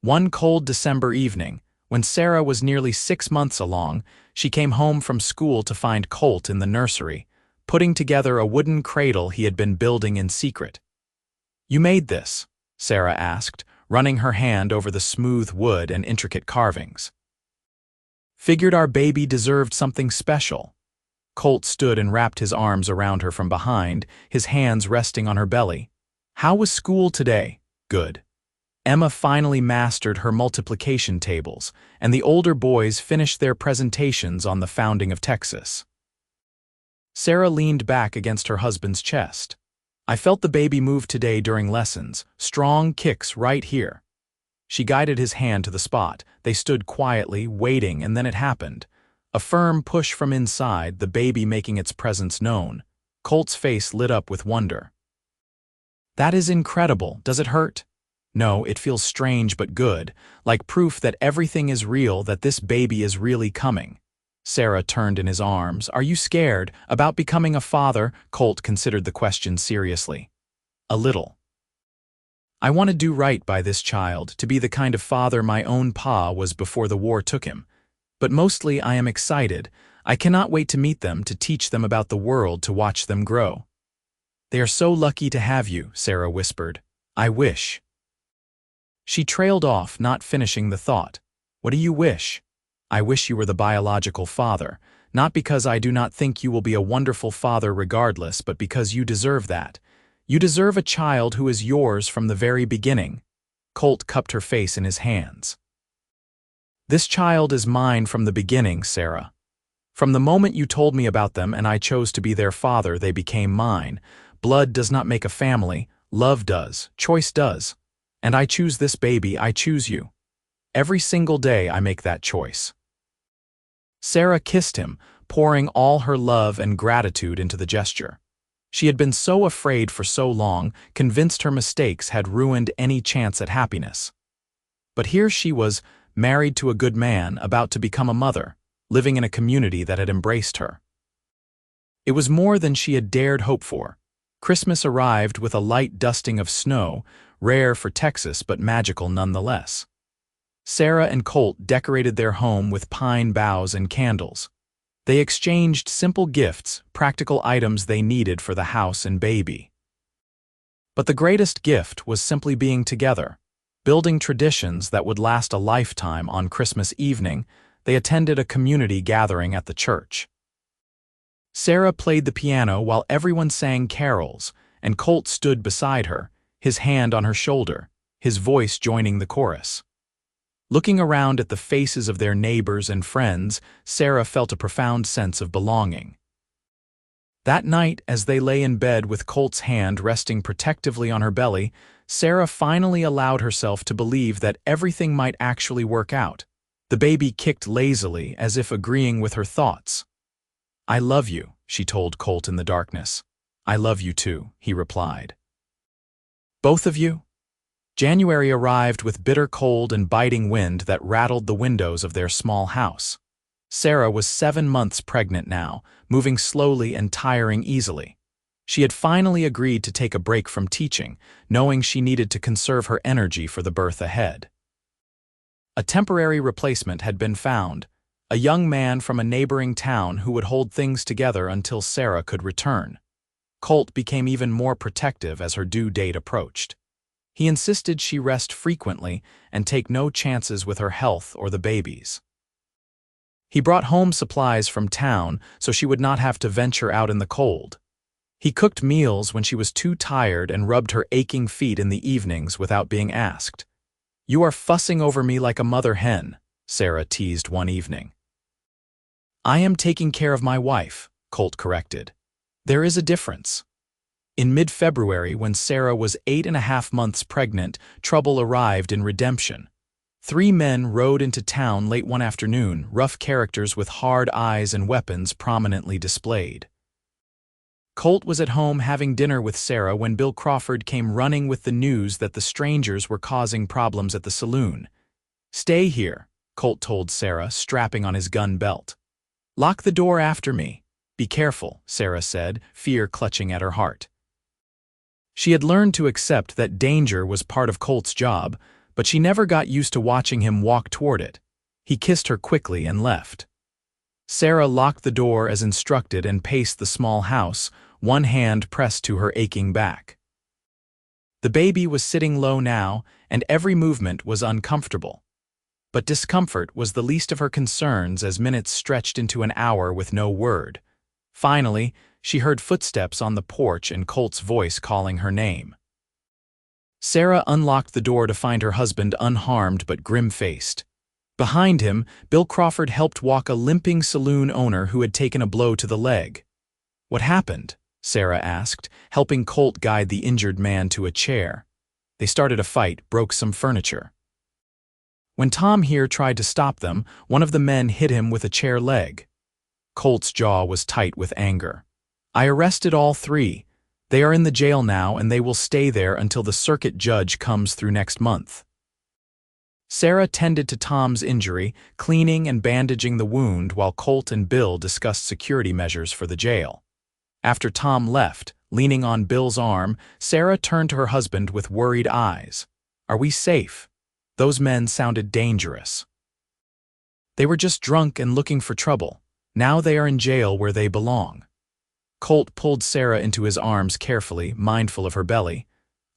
One cold December evening, when Sarah was nearly 6 months along, she came home from school to find Colt in the nursery, putting together a wooden cradle he had been building in secret. "You made this?" Sarah asked, running her hand over the smooth wood and intricate carvings. "Figured our baby deserved something special." Colt stood and wrapped his arms around her from behind, his hands resting on her belly. "How was school today?" "Good." Emma finally mastered her multiplication tables, and the older boys finished their presentations on the founding of Texas. Sarah leaned back against her husband's chest. "I felt the baby move today during lessons, strong kicks right here." She guided his hand to the spot. They stood quietly, waiting, and then it happened. A firm push from inside, the baby making its presence known. Colt's face lit up with wonder. "That is incredible. Does it hurt?" "No, it feels strange but good, like proof that everything is real, that this baby is really coming." Sarah turned in his arms. "Are you scared about becoming a father?" Colt considered the question seriously. "A little." I want to do right by this child, to be the kind of father my own pa was before the war took him. But mostly I am excited. I cannot wait to meet them, to teach them about the world, to watch them grow." "They are so lucky to have you," Sarah whispered. "I wish." She trailed off, not finishing the thought. "What do you wish?" "I wish you were the biological father, not because I do not think you will be a wonderful father regardless, but because you deserve that. You deserve a child who is yours from the very beginning." Colt cupped her face in his hands. "This child is mine from the beginning, Sarah. From the moment you told me about them and I chose to be their father, they became mine. Blood does not make a family, love does, choice does. And I choose this baby, I choose you. Every single day I make that choice." Sarah kissed him, pouring all her love and gratitude into the gesture. She had been so afraid for so long, convinced her mistakes had ruined any chance at happiness. But here she was, married to a good man, about to become a mother, living in a community that had embraced her. It was more than she had dared hope for. Christmas arrived with a light dusting of snow, rare for Texas but magical nonetheless. Sarah and Colt decorated their home with pine boughs and candles. They exchanged simple gifts, practical items they needed for the house and baby. But the greatest gift was simply being together, building traditions that would last a lifetime. On Christmas evening, they attended a community gathering at the church. Sarah played the piano while everyone sang carols, and Colt stood beside her, his hand on her shoulder, his voice joining the chorus. Looking around at the faces of their neighbors and friends, Sarah felt a profound sense of belonging. That night, as they lay in bed with Colt's hand resting protectively on her belly, Sarah finally allowed herself to believe that everything might actually work out. The baby kicked lazily, as if agreeing with her thoughts. "I love you," she told Colt in the darkness. "I love you too," he replied. "Both of you?" January arrived with bitter cold and biting wind that rattled the windows of their small house. Sarah was 7 months pregnant now, moving slowly and tiring easily. She had finally agreed to take a break from teaching, knowing she needed to conserve her energy for the birth ahead. A temporary replacement had been found, a young man from a neighboring town who would hold things together until Sarah could return. Colt became even more protective as her due date approached. He insisted she rest frequently and take no chances with her health or the baby's. He brought home supplies from town so she would not have to venture out in the cold. He cooked meals when she was too tired and rubbed her aching feet in the evenings without being asked. "You are fussing over me like a mother hen," Sarah teased one evening. "I am taking care of my wife," Colt corrected. "There is a difference." In mid-February, when Sarah was 8.5 months pregnant, trouble arrived in Redemption. 3 men rode into town late one afternoon, rough characters with hard eyes and weapons prominently displayed. Colt was at home having dinner with Sarah when Bill Crawford came running with the news that the strangers were causing problems at the saloon. "Stay here," Colt told Sarah, strapping on his gun belt. "Lock the door after me." "Be careful," Sarah said, fear clutching at her heart. She had learned to accept that danger was part of Colt's job, but she never got used to watching him walk toward it. He kissed her quickly and left. Sarah locked the door as instructed and paced the small house, one hand pressed to her aching back. The baby was sitting low now, and every movement was uncomfortable. But discomfort was the least of her concerns as minutes stretched into an hour with no word. Finally, she heard footsteps on the porch and Colt's voice calling her name. Sarah unlocked the door to find her husband unharmed but grim-faced. Behind him, Bill Crawford helped walk a limping saloon owner who had taken a blow to the leg. "What happened?" Sarah asked, helping Colt guide the injured man to a chair. "They started a fight, broke some furniture." When Tom here tried to stop them, one of the men hit him with a chair leg. Colt's jaw was tight with anger. "I arrested all 3. They are in the jail now and they will stay there until the circuit judge comes through next month." Sarah tended to Tom's injury, cleaning and bandaging the wound while Colt and Bill discussed security measures for the jail. After Tom left, Leaning on Bill's arm, Sarah turned to her husband with worried eyes. "Are we safe? Those men sounded dangerous." "They were just drunk and looking for trouble. Now they are in jail where they belong." Colt pulled Sarah into his arms carefully, mindful of her belly.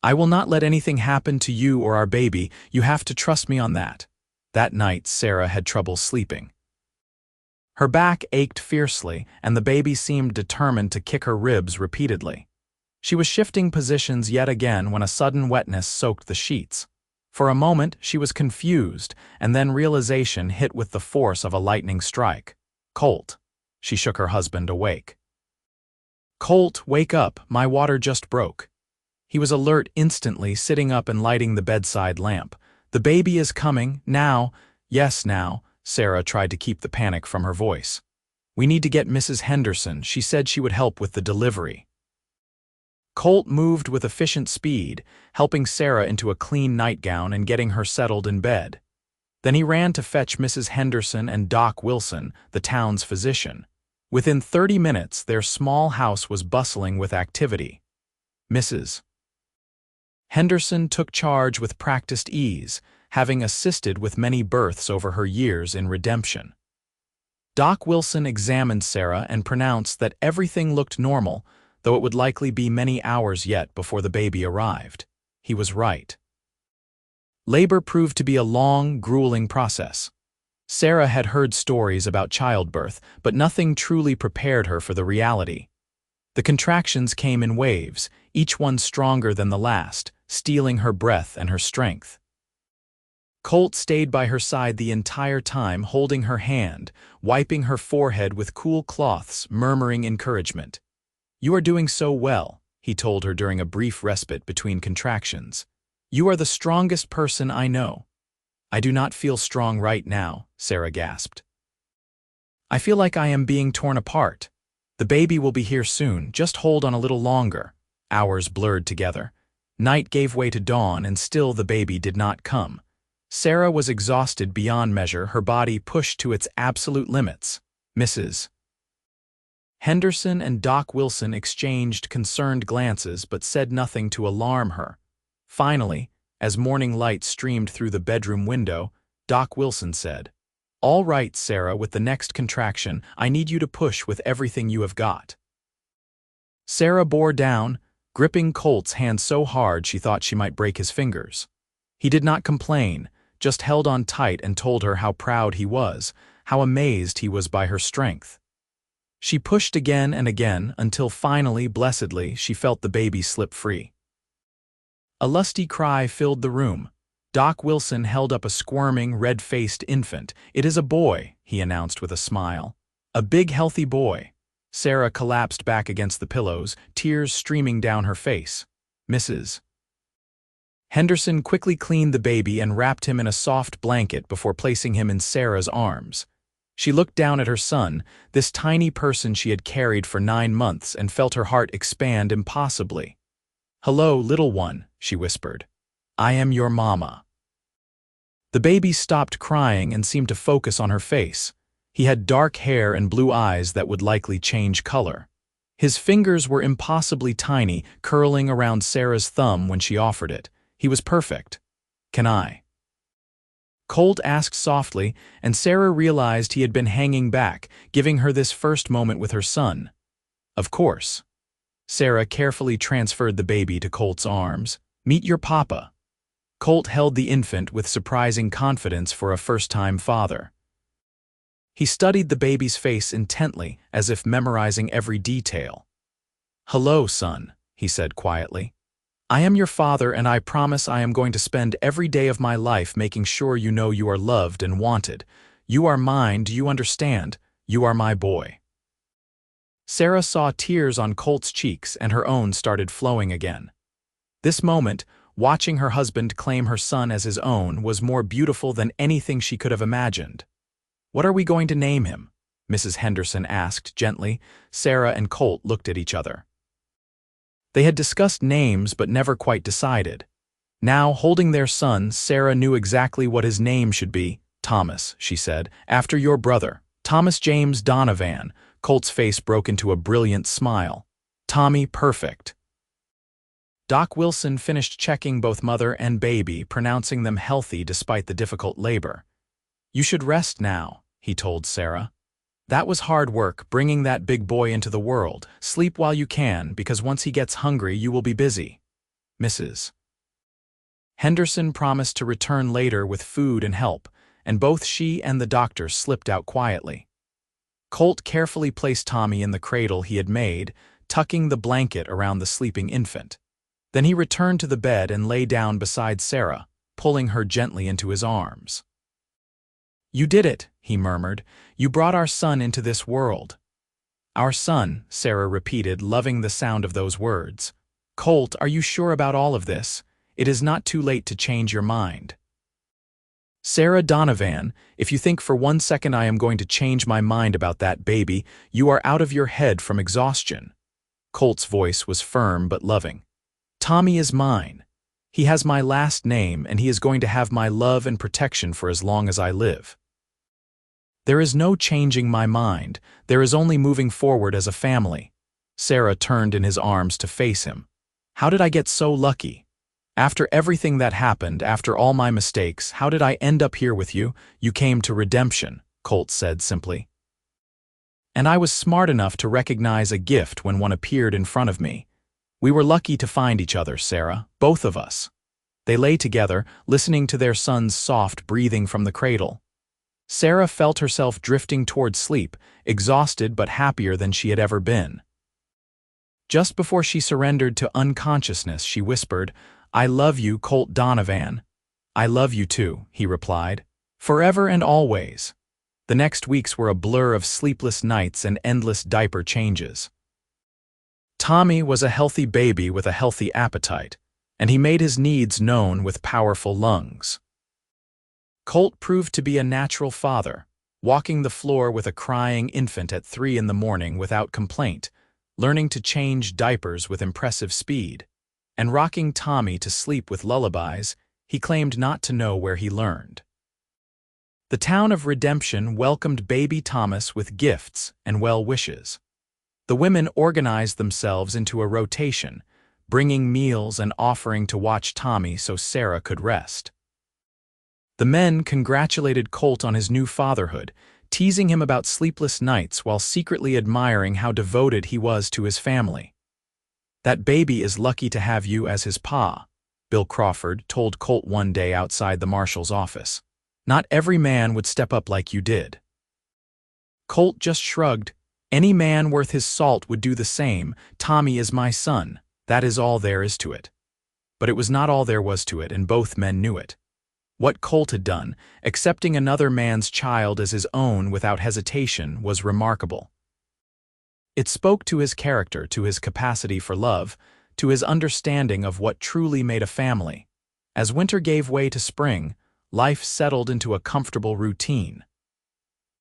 "I will not let anything happen to you or our baby. You have to trust me on that." That night, Sarah had trouble sleeping. Her back ached fiercely, and the baby seemed determined to kick her ribs repeatedly. She was shifting positions yet again when a sudden wetness soaked the sheets. For a moment, she was confused, and then realization hit with the force of a lightning strike. "Colt." She shook her husband awake. "Colt, wake up, my water just broke." He was alert instantly, sitting up and lighting the bedside lamp. "The baby is coming, now." "Yes, now." Sarah tried to keep the panic from her voice. "We need to get Mrs. Henderson. She said she would help with the delivery." Colt moved with efficient speed, helping Sarah into a clean nightgown and getting her settled in bed. Then he ran to fetch Mrs. Henderson and Doc Wilson, the town's physician. Within 30 minutes, their small house was bustling with activity. Mrs. Henderson took charge with practiced ease, having assisted with many births over her years in redemption. Doc Wilson examined Sarah and pronounced that everything looked normal, though it would likely be many hours yet before the baby arrived. He was right. Labor proved to be a long, grueling process. Sarah had heard stories about childbirth, but nothing truly prepared her for the reality. The contractions came in waves, each one stronger than the last, stealing her breath and her strength. Colt stayed by her side the entire time, holding her hand, wiping her forehead with cool cloths, murmuring encouragement. "You are doing so well," he told her during a brief respite between contractions. "You are the strongest person I know." "I do not feel strong right now," Sarah gasped. "I feel like I am being torn apart. The baby will be here soon, just hold on a little longer." Hours blurred together. Night gave way to dawn, and still the baby did not come. Sarah was exhausted beyond measure, her body pushed to its absolute limits. Mrs. Henderson and Doc Wilson exchanged concerned glances but said nothing to alarm her. Finally, as morning light streamed through the bedroom window, Doc Wilson said, "All right, Sarah, with the next contraction, I need you to push with everything you have got." Sarah bore down, gripping Colt's hand so hard she thought she might break his fingers. He did not complain, just held on tight and told her how proud he was, how amazed he was by her strength. She pushed again and again until finally, blessedly, she felt the baby slip free. A lusty cry filled the room. Doc Wilson held up a squirming, red-faced infant. "It is a boy," he announced with a smile. "A big, healthy boy." Sarah collapsed back against the pillows, tears streaming down her face. Mrs. Henderson quickly cleaned the baby and wrapped him in a soft blanket before placing him in Sarah's arms. She looked down at her son, this tiny person she had carried for 9 months, and felt her heart expand impossibly. "Hello, little one," she whispered. "I am your mama." The baby stopped crying and seemed to focus on her face. He had dark hair and blue eyes that would likely change color. His fingers were impossibly tiny, curling around Sarah's thumb when she offered it. He was perfect. "Can I?" Colt asked softly, and Sarah realized he had been hanging back, giving her this first moment with her son. "Of course." Sarah carefully transferred the baby to Colt's arms. "Meet your papa." Colt held the infant with surprising confidence for a first-time father. He studied the baby's face intently, as if memorizing every detail. "Hello, son," he said quietly. "I am your father, and I promise I am going to spend every day of my life making sure you know you are loved and wanted. You are mine, do you understand? You are my boy." Sarah saw tears on Colt's cheeks, and her own started flowing again. This moment, watching her husband claim her son as his own, was more beautiful than anything she could have imagined. "What are we going to name him?" Mrs. Henderson asked gently. Sarah and Colt looked at each other. They had discussed names but never quite decided. Now, holding their son, Sarah knew exactly what his name should be. "Thomas," she said, "after your brother. Thomas James Donovan." Colt's face broke into a brilliant smile. Tommy, perfect. Doc Wilson finished checking both mother and baby, pronouncing them healthy despite the difficult labor. You should rest now, he told Sarah. That was hard work, bringing that big boy into the world. Sleep while you can, because once he gets hungry, you will be busy. Mrs. Henderson promised to return later with food and help, and both she and the doctor slipped out quietly. Colt carefully placed Tommy in the cradle he had made, tucking the blanket around the sleeping infant. Then he returned to the bed and lay down beside Sarah, pulling her gently into his arms. You did it, he murmured. You brought our son into this world. Our son, Sarah repeated, loving the sound of those words. Colt, are you sure about all of this? It is not too late to change your mind. Sarah Donovan, if you think for 1 second I am going to change my mind about that baby, you are out of your head from exhaustion. Colt's voice was firm but loving. Tommy is mine. He has my last name, and he is going to have my love and protection for as long as I live. There is no changing my mind. There is only moving forward as a family. Sarah turned in his arms to face him. How did I get so lucky? After everything that happened, after all my mistakes, how did I end up here with you? You came to redemption, Colt said simply. And I was smart enough to recognize a gift when one appeared in front of me. We were lucky to find each other, Sarah, both of us. They lay together, listening to their son's soft breathing from the cradle. Sarah felt herself drifting toward sleep, exhausted but happier than she had ever been. Just before she surrendered to unconsciousness, she whispered, I love you, Colt Donovan. I love you too, he replied. Forever and always. The next weeks were a blur of sleepless nights and endless diaper changes. Tommy was a healthy baby with a healthy appetite, and he made his needs known with powerful lungs. Colt proved to be a natural father, walking the floor with a crying infant at 3 in the morning without complaint, learning to change diapers with impressive speed, and rocking Tommy to sleep with lullabies he claimed not to know where he learned. The town of Redemption welcomed baby Thomas with gifts and well wishes. The women organized themselves into a rotation, bringing meals and offering to watch Tommy so Sarah could rest. The men congratulated Colt on his new fatherhood, teasing him about sleepless nights while secretly admiring how devoted he was to his family. That baby is lucky to have you as his pa, Bill Crawford told Colt one day outside the marshal's office. Not every man would step up like you did. Colt just shrugged. Any man worth his salt would do the same. Tommy is my son. That is all there is to it. But it was not all there was to it, and both men knew it. What Colt had done, accepting another man's child as his own without hesitation, was remarkable. It spoke to his character, to his capacity for love, to his understanding of what truly made a family. As winter gave way to spring, life settled into a comfortable routine.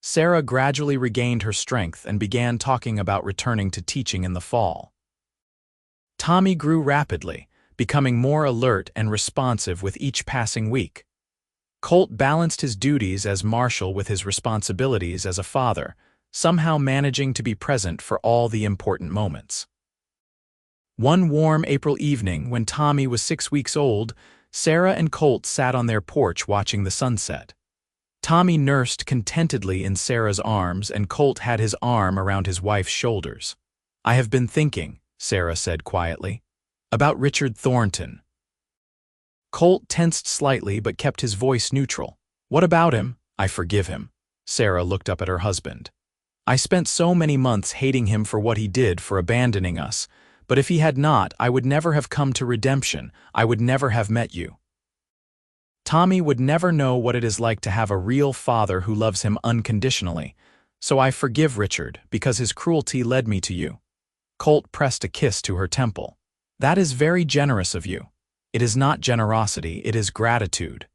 Sarah gradually regained her strength and began talking about returning to teaching in the fall. Tommy grew rapidly, becoming more alert and responsive with each passing week. Colt balanced his duties as marshal with his responsibilities as a father, somehow managing to be present for all the important moments. One warm April evening, when Tommy was 6 weeks old, Sarah and Colt sat on their porch watching the sunset. Tommy nursed contentedly in Sarah's arms, and Colt had his arm around his wife's shoulders. I have been thinking, Sarah said quietly, about Richard Thornton. Colt tensed slightly but kept his voice neutral. What about him? I forgive him. Sarah looked up at her husband. I spent so many months hating him for what he did, for abandoning us, but if he had not, I would never have come to redemption. I would never have met you. Tommy would never know what it is like to have a real father who loves him unconditionally, so I forgive Richard because his cruelty led me to you. Colt pressed a kiss to her temple. That is very generous of you. It is not generosity, it is gratitude.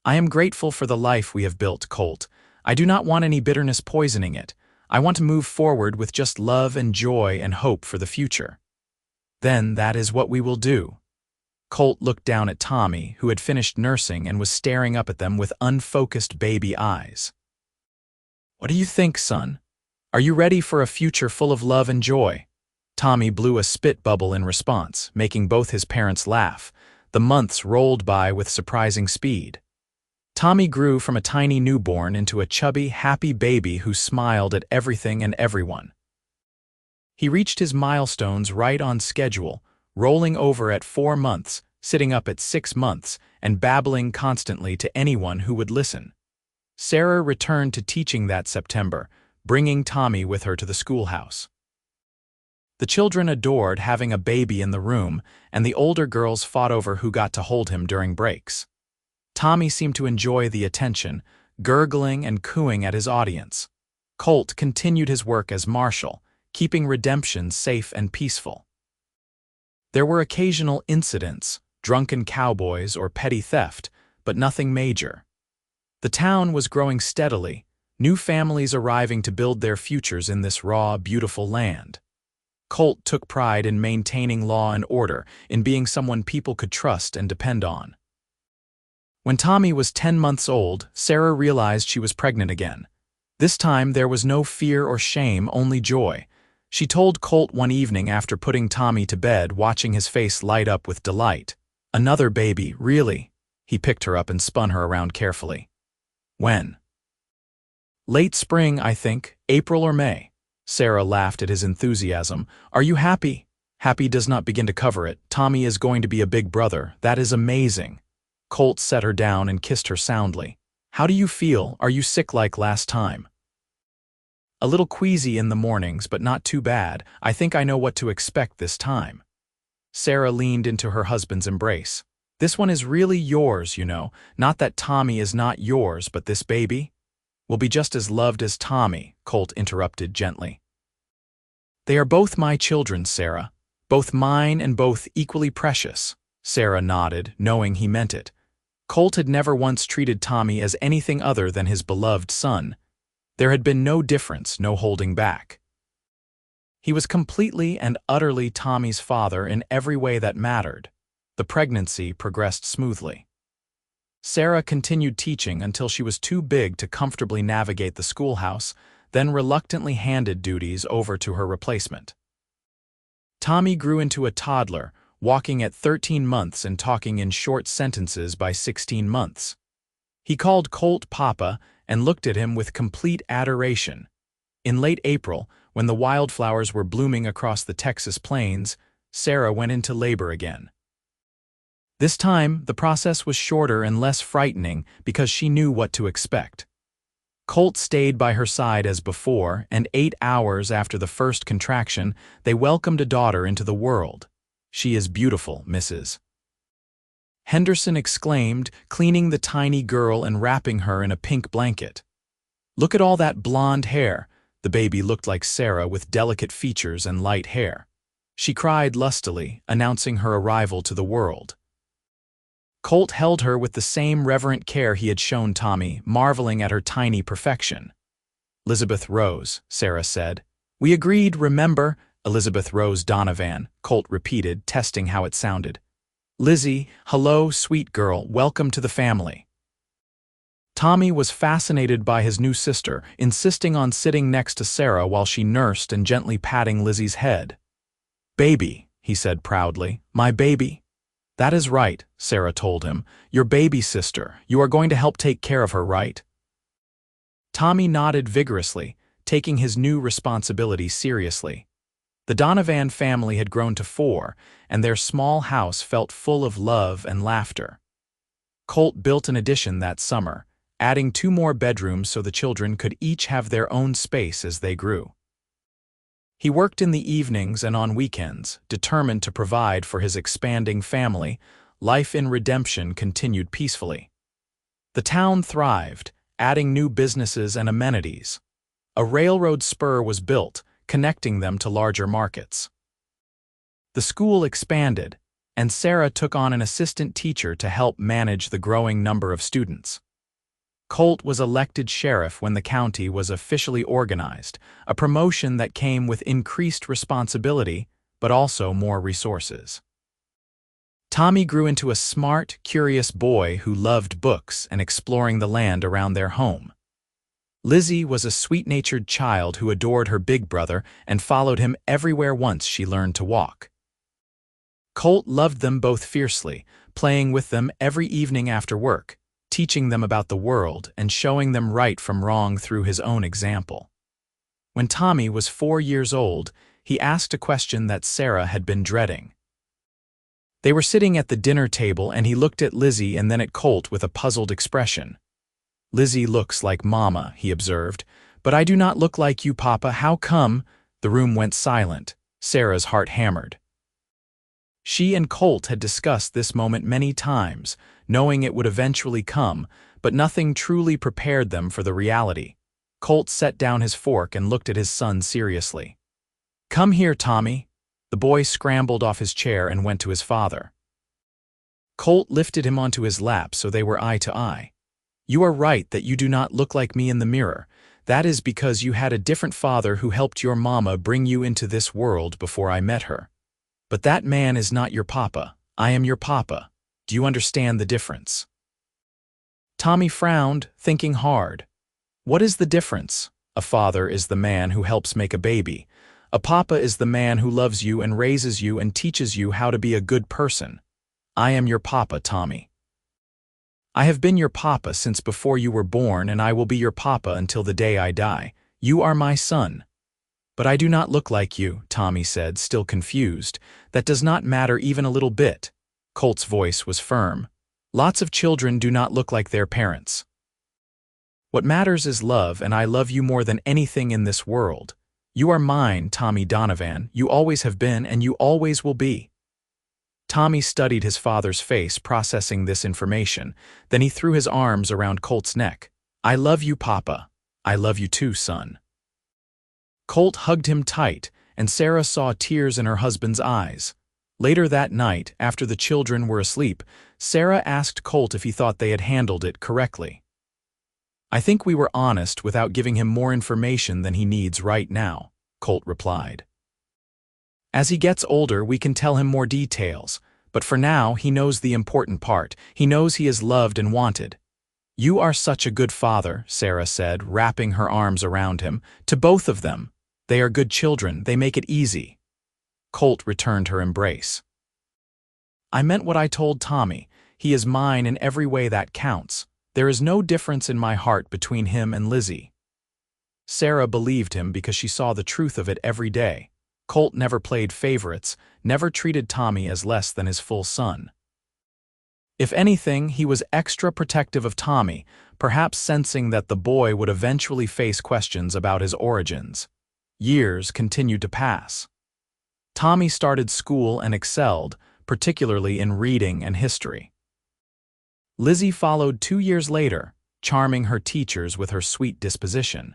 I am grateful for the life we have built, Colt. I do not want any bitterness poisoning it. I want to move forward with just love and joy and hope for the future. Then that is what we will do. Colt looked down at Tommy, who had finished nursing and was staring up at them with unfocused baby eyes. What do you think, son? Are you ready for a future full of love and joy? Tommy blew a spit bubble in response, making both his parents laugh. The months rolled by with surprising speed. Tommy grew from a tiny newborn into a chubby, happy baby who smiled at everything and everyone. He reached his milestones right on schedule, rolling over at 4 months, sitting up at 6 months, and babbling constantly to anyone who would listen. Sarah returned to teaching that September, bringing Tommy with her to the schoolhouse. The children adored having a baby in the room, and the older girls fought over who got to hold him during breaks. Tommy seemed to enjoy the attention, gurgling and cooing at his audience. Colt continued his work as marshal, keeping redemption safe and peaceful. There were occasional incidents, drunken cowboys or petty theft, but nothing major. The town was growing steadily, new families arriving to build their futures in this raw, beautiful land. Colt took pride in maintaining law and order, in being someone people could trust and depend on. When Tommy was 10 months old, Sarah realized she was pregnant again. This time there was no fear or shame, only joy. She told Colt one evening after putting Tommy to bed, watching his face light up with delight. "Another baby, really?" He picked her up and spun her around carefully. "When?" "Late spring, I think, April or May." Sarah laughed at his enthusiasm. "Are you happy?" "Happy does not begin to cover it. Tommy is going to be a big brother. That is amazing." Colt set her down and kissed her soundly. "How do you feel? Are you sick like last time?" "A little queasy in the mornings, but not too bad. I think I know what to expect this time." Sarah leaned into her husband's embrace. "This one is really yours, you know. Not that Tommy is not yours, but this baby will be just as loved as Tommy," Colt interrupted gently. "They are both my children, Sarah. Both mine and both equally precious." Sarah nodded, knowing he meant it. Colt had never once treated Tommy as anything other than his beloved son. There had been no difference, no holding back. He was completely and utterly Tommy's father in every way that mattered. The pregnancy progressed smoothly. Sarah continued teaching until she was too big to comfortably navigate the schoolhouse, then reluctantly handed duties over to her replacement. Tommy grew into a toddler, walking at 13 months and talking in short sentences by 16 months. He called Colt Papa and looked at him with complete adoration. In late April, when the wildflowers were blooming across the Texas plains, Sarah went into labor again. This time, the process was shorter and less frightening because she knew what to expect. Colt stayed by her side as before, and 8 hours after the first contraction, they welcomed a daughter into the world. "She is beautiful, Mrs. Henderson exclaimed, cleaning the tiny girl and wrapping her in a pink blanket. "Look at all that blonde hair." The baby looked like Sarah with delicate features and light hair. She cried lustily, announcing her arrival to the world. Colt held her with the same reverent care he had shown Tommy, marveling at her tiny perfection. "Elizabeth Rose," Sarah said. "We agreed, remember?" "Elizabeth Rose Donovan," Colt repeated, testing how it sounded. "Lizzie, hello, sweet girl, welcome to the family." Tommy was fascinated by his new sister, insisting on sitting next to Sarah while she nursed and gently patting Lizzie's head. "Baby," he said proudly, "my baby." "That is right," Sarah told him. "Your baby sister. You are going to help take care of her, right?" Tommy nodded vigorously, taking his new responsibility seriously. The Donovan family had grown to 4, and their small house felt full of love and laughter. Colt built an addition that summer, adding 2 more bedrooms so the children could each have their own space as they grew. He worked in the evenings and on weekends, determined to provide for his expanding family. Life in Redemption continued peacefully. The town thrived, adding new businesses and amenities. A railroad spur was built, connecting them to larger markets. The school expanded, and Sarah took on an assistant teacher to help manage the growing number of students. Colt was elected sheriff when the county was officially organized, a promotion that came with increased responsibility, but also more resources. Tommy grew into a smart, curious boy who loved books and exploring the land around their home. Lizzie was a sweet-natured child who adored her big brother and followed him everywhere once she learned to walk. Colt loved them both fiercely, playing with them every evening after work, teaching them about the world and showing them right from wrong through his own example. When Tommy was 4 years old, he asked a question that Sarah had been dreading. They were sitting at the dinner table and he looked at Lizzie and then at Colt with a puzzled expression. "Lizzie looks like Mama," he observed, "but I do not look like you, Papa. How come?" The room went silent. Sarah's heart hammered. She and Colt had discussed this moment many times, knowing it would eventually come, but nothing truly prepared them for the reality. Colt set down his fork and looked at his son seriously. "Come here, Tommy." The boy scrambled off his chair and went to his father. Colt lifted him onto his lap so they were eye to eye. "You are right that you do not look like me in the mirror. That is because you had a different father who helped your mama bring you into this world before I met her. But that man is not your papa. I am your papa. Do you understand the difference?" Tommy frowned, thinking hard. What is the difference? A father is the man who helps make a baby. A papa is the man who loves you and raises you and teaches you how to be a good person. I am your papa, Tommy. I have been your papa since before you were born, and I will be your papa until the day I die. You are my son. But I do not look like you, Tommy said, still confused. That does not matter even a little bit. Colt's voice was firm. Lots of children do not look like their parents. What matters is love, and I love you more than anything in this world. You are mine, Tommy Donovan. You always have been, and you always will be. Tommy studied his father's face, processing this information. Then he threw his arms around Colt's neck. I love you, Papa. I love you too, son. Colt hugged him tight, and Sarah saw tears in her husband's eyes. Later that night, after the children were asleep, Sarah asked Colt if he thought they had handled it correctly. I think we were honest without giving him more information than he needs right now, Colt replied. As he gets older, we can tell him more details, but for now, he knows the important part. He knows he is loved and wanted. You are such a good father, Sarah said, wrapping her arms around him. To both of them. They are good children. They make it easy. Colt returned her embrace. I meant what I told Tommy. He is mine in every way that counts. There is no difference in my heart between him and Lizzie. Sarah believed him because she saw the truth of it every day. Colt never played favorites, never treated Tommy as less than his full son. If anything, he was extra protective of Tommy, perhaps sensing that the boy would eventually face questions about his origins. Years continued to pass. Tommy started school and excelled, particularly in reading and history. Lizzie followed 2 years later, charming her teachers with her sweet disposition.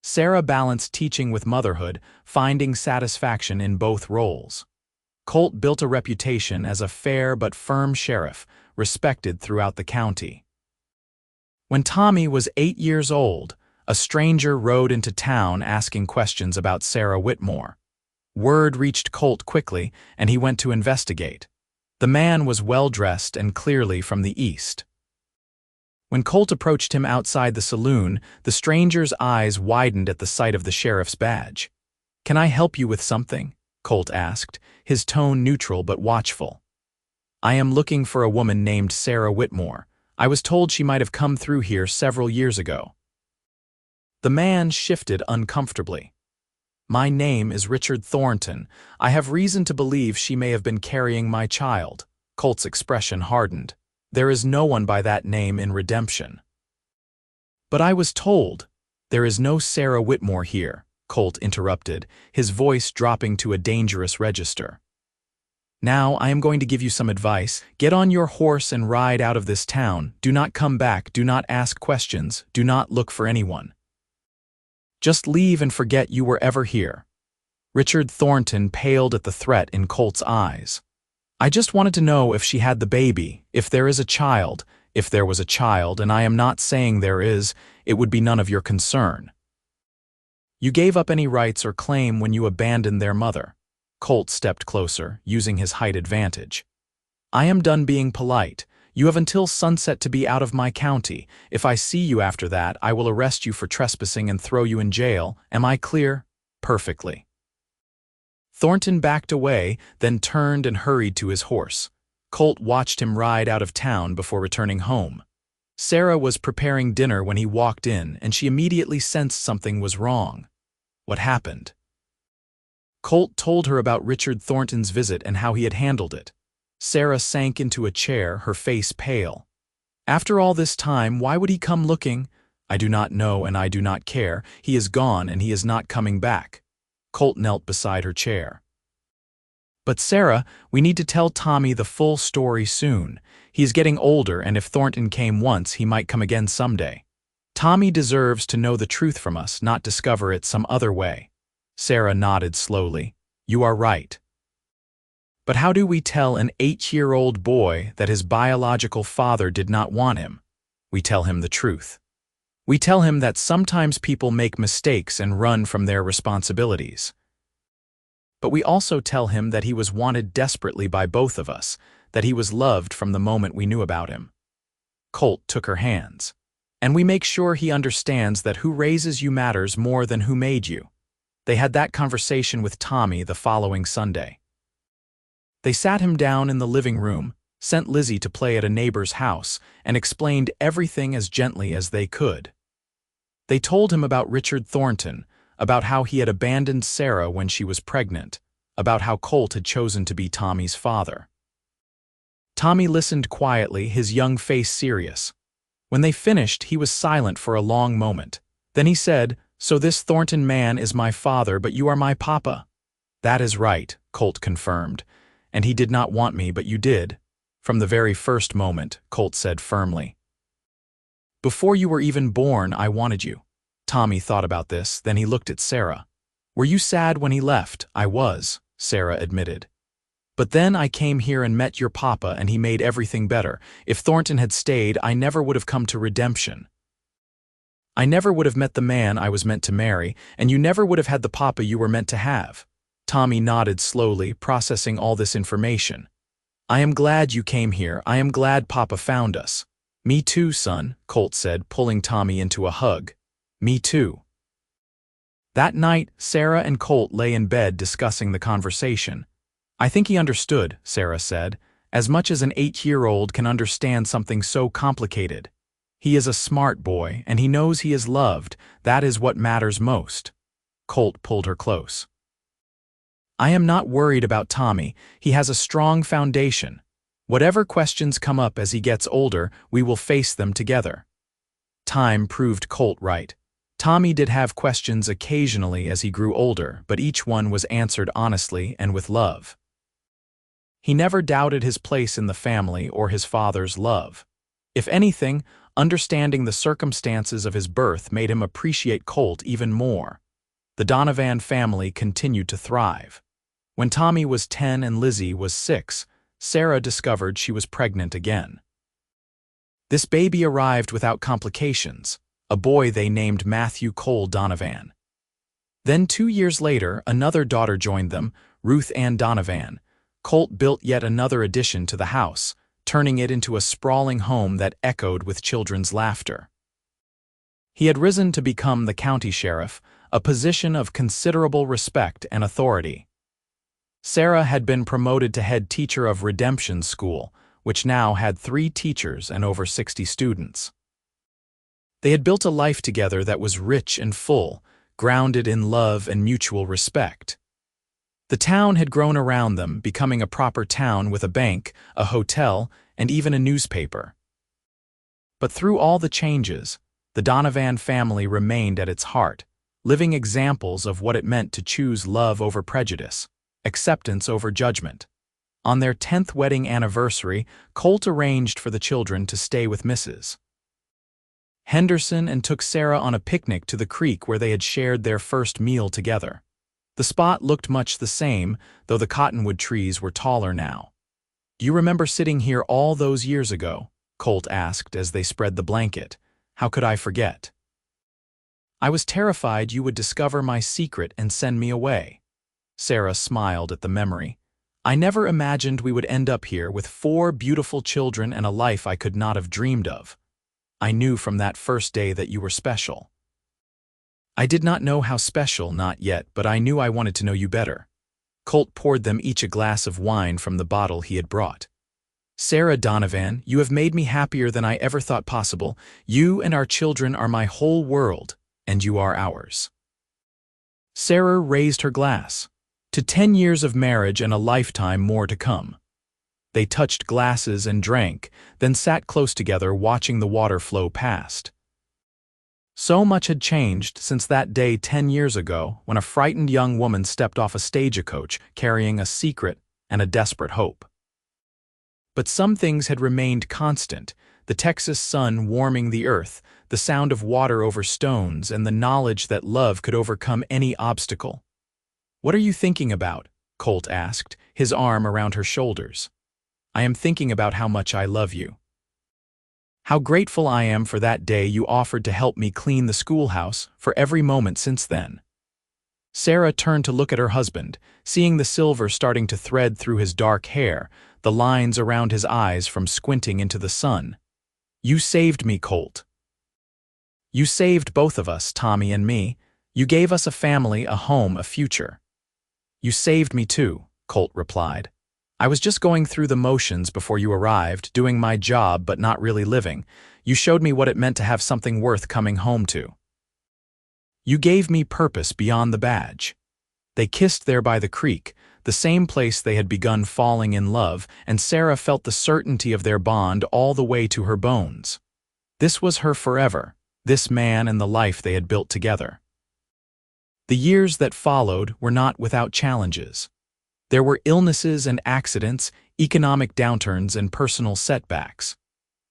Sarah balanced teaching with motherhood, finding satisfaction in both roles. Colt built a reputation as a fair but firm sheriff, respected throughout the county. When Tommy was 8 years old, a stranger rode into town asking questions about Sarah Whitmore. Word reached Colt quickly, and he went to investigate. The man was well-dressed and clearly from the east. When Colt approached him outside the saloon, the stranger's eyes widened at the sight of the sheriff's badge. "Can I help you with something?" Colt asked, his tone neutral but watchful. "I am looking for a woman named Sarah Whitmore. I was told she might have come through here several years ago." The man shifted uncomfortably. "My name is Richard Thornton. I have reason to believe she may have been carrying my child." Colt's expression hardened. "There is no one by that name in Redemption." "But I was told." "There is no Sarah Whitmore here," Colt interrupted, his voice dropping to a dangerous register. "Now I am going to give you some advice. Get on your horse and ride out of this town. Do not come back. Do not ask questions. Do not look for anyone. Just leave and forget you were ever here." Richard Thornton paled at the threat in Colt's eyes. "I just wanted to know if she had the baby, if there is a child. If there was a child, and I am not saying there is, it would be none of your concern. You gave up any rights or claim when you abandoned their mother." Colt stepped closer, using his height advantage. "I am done being polite. You have until sunset to be out of my county. If I see you after that, I will arrest you for trespassing and throw you in jail. Am I clear? Perfectly. Thornton backed away, then turned and hurried to his horse. Colt watched him ride out of town before returning home. Sarah was preparing dinner when he walked in, and she immediately sensed something was wrong. What happened? Colt told her about Richard Thornton's visit and how he had handled it. Sarah sank into a chair, her face pale. After all this time, why would he come looking? I do not know and I do not care. He is gone and he is not coming back. Colt knelt beside her chair. But Sarah, we need to tell Tommy the full story soon. He is getting older, and if Thornton came once, he might come again someday. Tommy deserves to know the truth from us, not discover it some other way. Sarah nodded slowly. You are right. But how do we tell an 8-year-old boy that his biological father did not want him? We tell him the truth. We tell him that sometimes people make mistakes and run from their responsibilities. But we also tell him that he was wanted desperately by both of us, that he was loved from the moment we knew about him. Colt took her hands. And we make sure he understands that who raises you matters more than who made you. They had that conversation with Tommy the following Sunday. They sat him down in the living room, sent Lizzie to play at a neighbor's house, and explained everything as gently as they could. They told him about Richard Thornton, about how he had abandoned Sarah when she was pregnant, about how Colt had chosen to be Tommy's father. Tommy listened quietly, his young face serious. When they finished, he was silent for a long moment. Then he said, "So this Thornton man is my father, but you are my papa." "That is right," Colt confirmed. "And he did not want me, but you did." "From the very first moment," Colt said firmly. "Before you were even born, I wanted you." Tommy thought about this, then he looked at Sarah. "Were you sad when he left?" "I was," Sarah admitted. "But then I came here and met your papa, and he made everything better. If Thornton had stayed, I never would have come to redemption. I never would have met the man I was meant to marry, and you never would have had the papa you were meant to have." Tommy nodded slowly, processing all this information. "I am glad you came here. I am glad Papa found us." "Me too, son," Colt said, pulling Tommy into a hug. "Me too." That night, Sarah and Colt lay in bed discussing the conversation. "I think he understood," Sarah said, "as much as an 8-year-old can understand something so complicated. He is a smart boy, and he knows he is loved. That is what matters most." Colt pulled her close. "I am not worried about Tommy. He has a strong foundation. Whatever questions come up as he gets older, we will face them together." Time proved Colt right. Tommy did have questions occasionally as he grew older, but each one was answered honestly and with love. He never doubted his place in the family or his father's love. If anything, understanding the circumstances of his birth made him appreciate Colt even more. The Donovan family continued to thrive. When Tommy was 10 and Lizzie was 6, Sarah discovered she was pregnant again. This baby arrived without complications, a boy they named Matthew Cole Donovan. Then 2 years later, another daughter joined them, Ruth Ann Donovan. Colt built yet another addition to the house, turning it into a sprawling home that echoed with children's laughter. He had risen to become the county sheriff, a position of considerable respect and authority. Sarah had been promoted to head teacher of Redemption School, which now had 3 teachers and over 60 students. They had built a life together that was rich and full, grounded in love and mutual respect. The town had grown around them, becoming a proper town with a bank, a hotel, and even a newspaper. But through all the changes, the Donovan family remained at its heart, living examples of what it meant to choose love over prejudice, acceptance over judgment. On their 10th wedding anniversary, Colt arranged for the children to stay with Mrs. Henderson and took Sarah on a picnic to the creek where they had shared their first meal together. The spot looked much the same, though the cottonwood trees were taller now. "Do you remember sitting here all those years ago?" Colt asked as they spread the blanket. "How could I forget? I was terrified you would discover my secret and send me away." Sarah smiled at the memory. I never imagined we would end up here with 4 beautiful children and a life I could not have dreamed of. I knew from that first day that you were special. I did not know how special, not yet, but I knew I wanted to know you better. Colt poured them each a glass of wine from the bottle he had brought. Sarah Donovan, you have made me happier than I ever thought possible. You and our children are my whole world, and you are ours. Sarah raised her glass. To 10 years of marriage and a lifetime more to come. They touched glasses and drank, then sat close together watching the water flow past. So much had changed since that day 10 years ago when a frightened young woman stepped off a stagecoach carrying a secret and a desperate hope. But some things had remained constant: the Texas sun warming the earth, the sound of water over stones, and the knowledge that love could overcome any obstacle. "What are you thinking about?" Colt asked, his arm around her shoulders. "I am thinking about how much I love you. How grateful I am for that day you offered to help me clean the schoolhouse, for every moment since then." Sarah turned to look at her husband, seeing the silver starting to thread through his dark hair, the lines around his eyes from squinting into the sun. "You saved me, Colt. You saved both of us, Tommy and me. You gave us a family, a home, a future." "You saved me too," Colt replied. "I was just going through the motions before you arrived, doing my job but not really living. You showed me what it meant to have something worth coming home to. You gave me purpose beyond the badge." They kissed there by the creek, the same place they had begun falling in love, and Sarah felt the certainty of their bond all the way to her bones. This was her forever, this man and the life they had built together. The years that followed were not without challenges. There were illnesses and accidents, economic downturns and personal setbacks.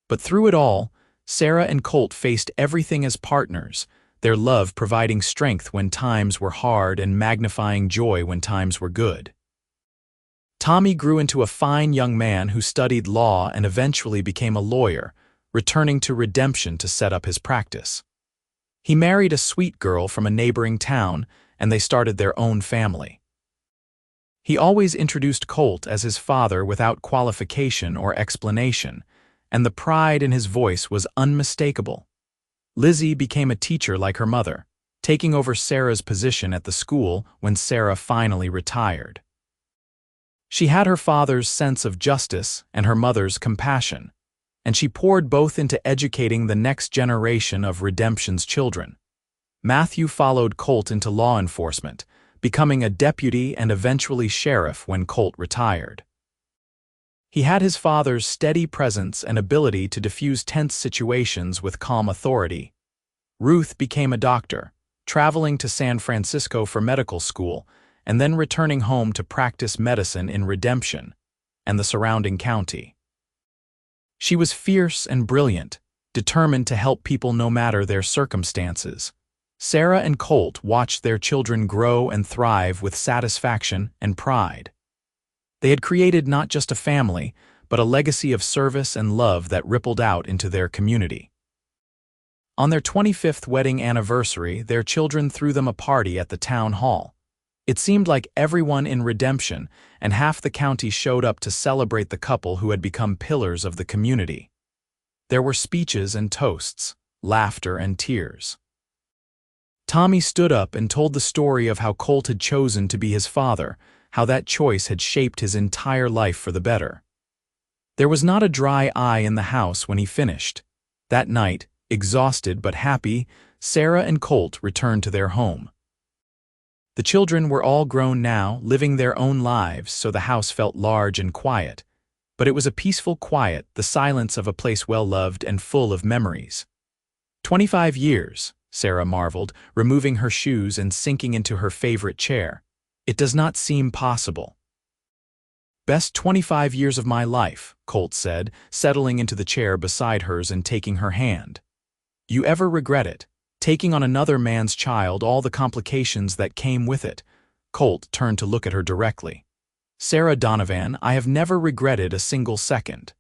But through it all, Sarah and Colt faced everything as partners, their love providing strength when times were hard and magnifying joy when times were good. Tommy grew into a fine young man who studied law and eventually became a lawyer, returning to Redemption to set up his practice. He married a sweet girl from a neighboring town, and they started their own family. He always introduced Colt as his father without qualification or explanation, and the pride in his voice was unmistakable. Lizzie became a teacher like her mother, taking over Sarah's position at the school when Sarah finally retired. She had her father's sense of justice and her mother's compassion, and she poured both into educating the next generation of Redemption's children. Matthew followed Colt into law enforcement, becoming a deputy and eventually sheriff when Colt retired. He had his father's steady presence and ability to diffuse tense situations with calm authority. Ruth became a doctor, traveling to San Francisco for medical school, and then returning home to practice medicine in Redemption and the surrounding county. She was fierce and brilliant, determined to help people no matter their circumstances. Sarah and Colt watched their children grow and thrive with satisfaction and pride. They had created not just a family, but a legacy of service and love that rippled out into their community. On their 25th wedding anniversary, their children threw them a party at the town hall. It seemed like everyone in Redemption and half the county showed up to celebrate the couple who had become pillars of the community. There were speeches and toasts, laughter and tears. Tommy stood up and told the story of how Colt had chosen to be his father, how that choice had shaped his entire life for the better. There was not a dry eye in the house when he finished. That night, exhausted but happy, Sarah and Colt returned to their home. The children were all grown now, living their own lives, so the house felt large and quiet. But it was a peaceful quiet, the silence of a place well-loved and full of memories. 25 years, Sarah marveled, removing her shoes and sinking into her favorite chair. It does not seem possible. "Best 25 years of my life," Colt said, settling into the chair beside hers and taking her hand. "You ever regret it? Taking on another man's child, all the complications that came with it?" Colt turned to look at her directly. "Sarah Donovan, I have never regretted a single second.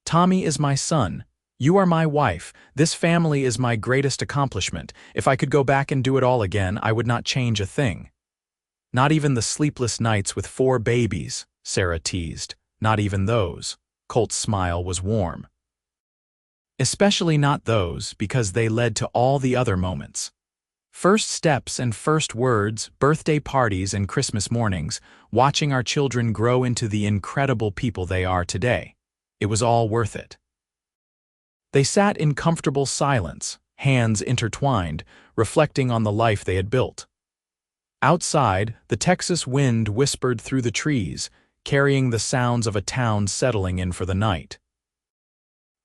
Tommy is my son. You are my wife. This family is my greatest accomplishment. If I could go back and do it all again, I would not change a thing." Not even the sleepless nights with 4 babies, Sarah teased. Not even those. Colt's smile was warm. Especially not those, because they led to all the other moments. First steps and first words, birthday parties and Christmas mornings, watching our children grow into the incredible people they are today. It was all worth it. They sat in comfortable silence, hands intertwined, reflecting on the life they had built. Outside, the Texas wind whispered through the trees, carrying the sounds of a town settling in for the night.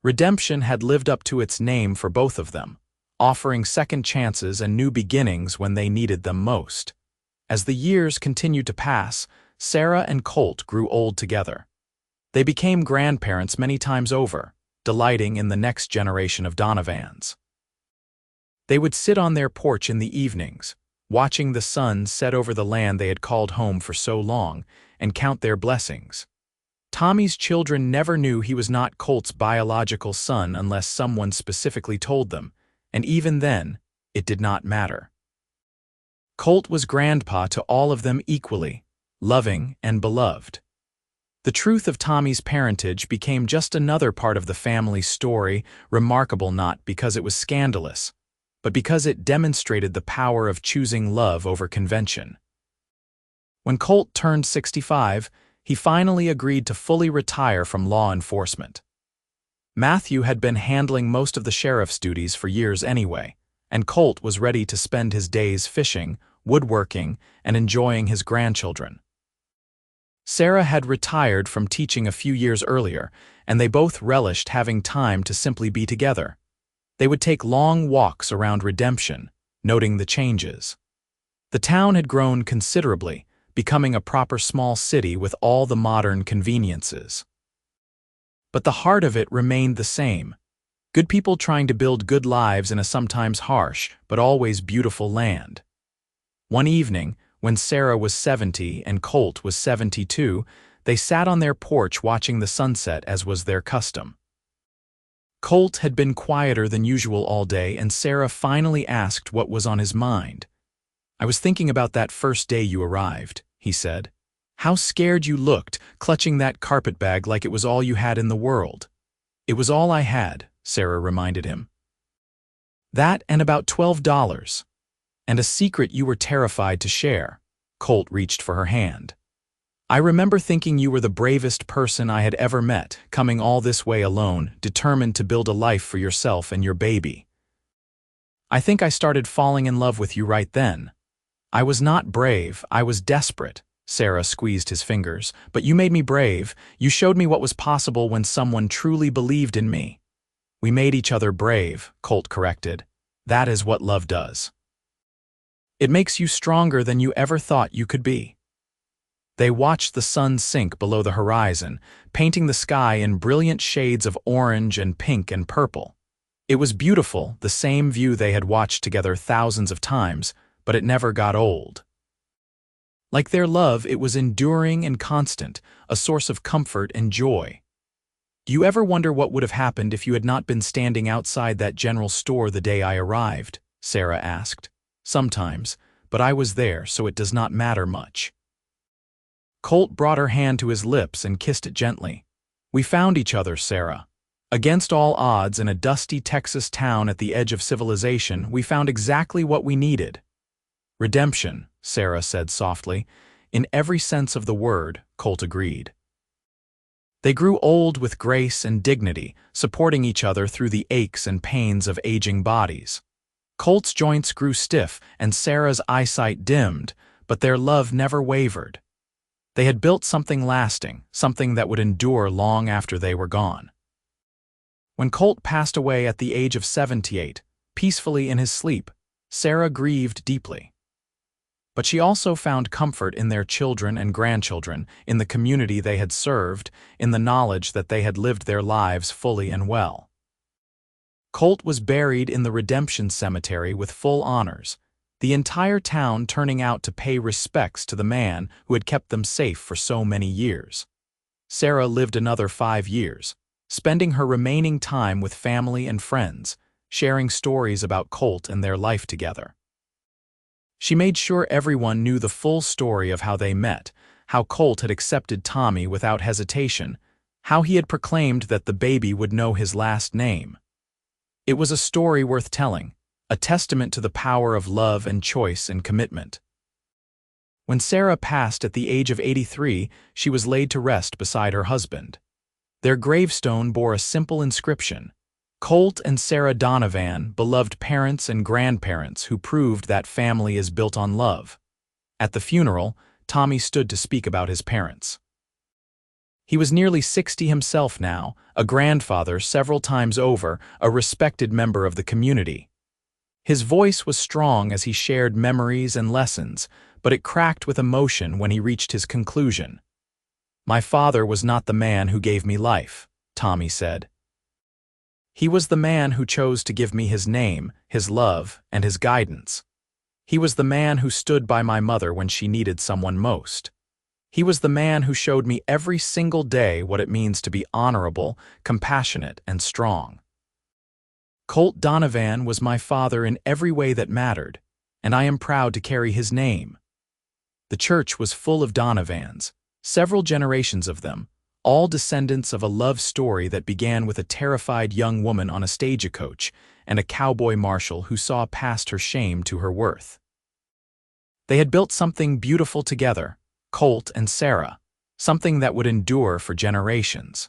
Redemption had lived up to its name for both of them, offering second chances and new beginnings when they needed them most. As the years continued to pass, Sarah and Colt grew old together. They became grandparents many times over, delighting in the next generation of Donovans. They would sit on their porch in the evenings, watching the sun set over the land they had called home for so long, and count their blessings. Tommy's children never knew he was not Colt's biological son unless someone specifically told them, and even then, it did not matter. Colt was grandpa to all of them equally, loving and beloved. The truth of Tommy's parentage became just another part of the family story, remarkable not because it was scandalous, but because it demonstrated the power of choosing love over convention. When Colt turned 65, he finally agreed to fully retire from law enforcement. Matthew had been handling most of the sheriff's duties for years anyway, and Colt was ready to spend his days fishing, woodworking, and enjoying his grandchildren. Sarah had retired from teaching a few years earlier, and they both relished having time to simply be together. They would take long walks around Redemption, noting the changes. The town had grown considerably, becoming a proper small city with all the modern conveniences. But the heart of it remained the same. Good people trying to build good lives in a sometimes harsh, but always beautiful land. One evening, when Sarah was 70 and Colt was 72, they sat on their porch watching the sunset as was their custom. Colt had been quieter than usual all day, and Sarah finally asked what was on his mind. "I was thinking about that first day you arrived," he said. "How scared you looked, clutching that carpet bag like it was all you had in the world." "It was all I had," Sarah reminded him. "That and about $12. And a secret you were terrified to share." Colt reached for her hand. "I remember thinking you were the bravest person I had ever met, coming all this way alone, determined to build a life for yourself and your baby. I think I started falling in love with you right then. I was not brave, I was desperate." Sarah squeezed his fingers. "But you made me brave. You showed me what was possible when someone truly believed in me." "We made each other brave," Colt corrected. "That is what love does. It makes you stronger than you ever thought you could be." They watched the sun sink below the horizon, painting the sky in brilliant shades of orange and pink and purple. It was beautiful, the same view they had watched together thousands of times, but it never got old. Like their love, it was enduring and constant, a source of comfort and joy. "Do you ever wonder what would have happened if you had not been standing outside that general store the day I arrived?" Sarah asked. "Sometimes, but I was there, so it does not matter much." Colt brought her hand to his lips and kissed it gently. "We found each other, Sarah. Against all odds, in a dusty Texas town at the edge of civilization, we found exactly what we needed." "Redemption," Sarah said softly. "In every sense of the word," Colt agreed. They grew old with grace and dignity, supporting each other through the aches and pains of aging bodies. Colt's joints grew stiff and Sarah's eyesight dimmed, but their love never wavered. They had built something lasting, something that would endure long after they were gone. When Colt passed away at the age of 78, peacefully in his sleep, Sarah grieved deeply. But she also found comfort in their children and grandchildren, in the community they had served, in the knowledge that they had lived their lives fully and well. Colt was buried in the Redemption Cemetery with full honors, the entire town turning out to pay respects to the man who had kept them safe for so many years. Sarah lived another 5 years, spending her remaining time with family and friends, sharing stories about Colt and their life together. She made sure everyone knew the full story of how they met, how Colt had accepted Tommy without hesitation, how he had proclaimed that the baby would know his last name. It was a story worth telling, a testament to the power of love and choice and commitment. When Sarah passed at the age of 83, she was laid to rest beside her husband. Their gravestone bore a simple inscription: Colt and Sarah Donovan, beloved parents and grandparents who proved that family is built on love. At the funeral, Tommy stood to speak about his parents. He was nearly 60 himself now, a grandfather several times over, a respected member of the community. His voice was strong as he shared memories and lessons, but it cracked with emotion when he reached his conclusion. "My father was not the man who gave me life," Tommy said. "He was the man who chose to give me his name, his love, and his guidance. He was the man who stood by my mother when she needed someone most. He was the man who showed me every single day what it means to be honorable, compassionate, and strong. Colt Donovan was my father in every way that mattered, and I am proud to carry his name." The church was full of Donovans, several generations of them, all descendants of a love story that began with a terrified young woman on a stagecoach and a cowboy marshal who saw past her shame to her worth. They had built something beautiful together, Colt and Sarah, something that would endure for generations.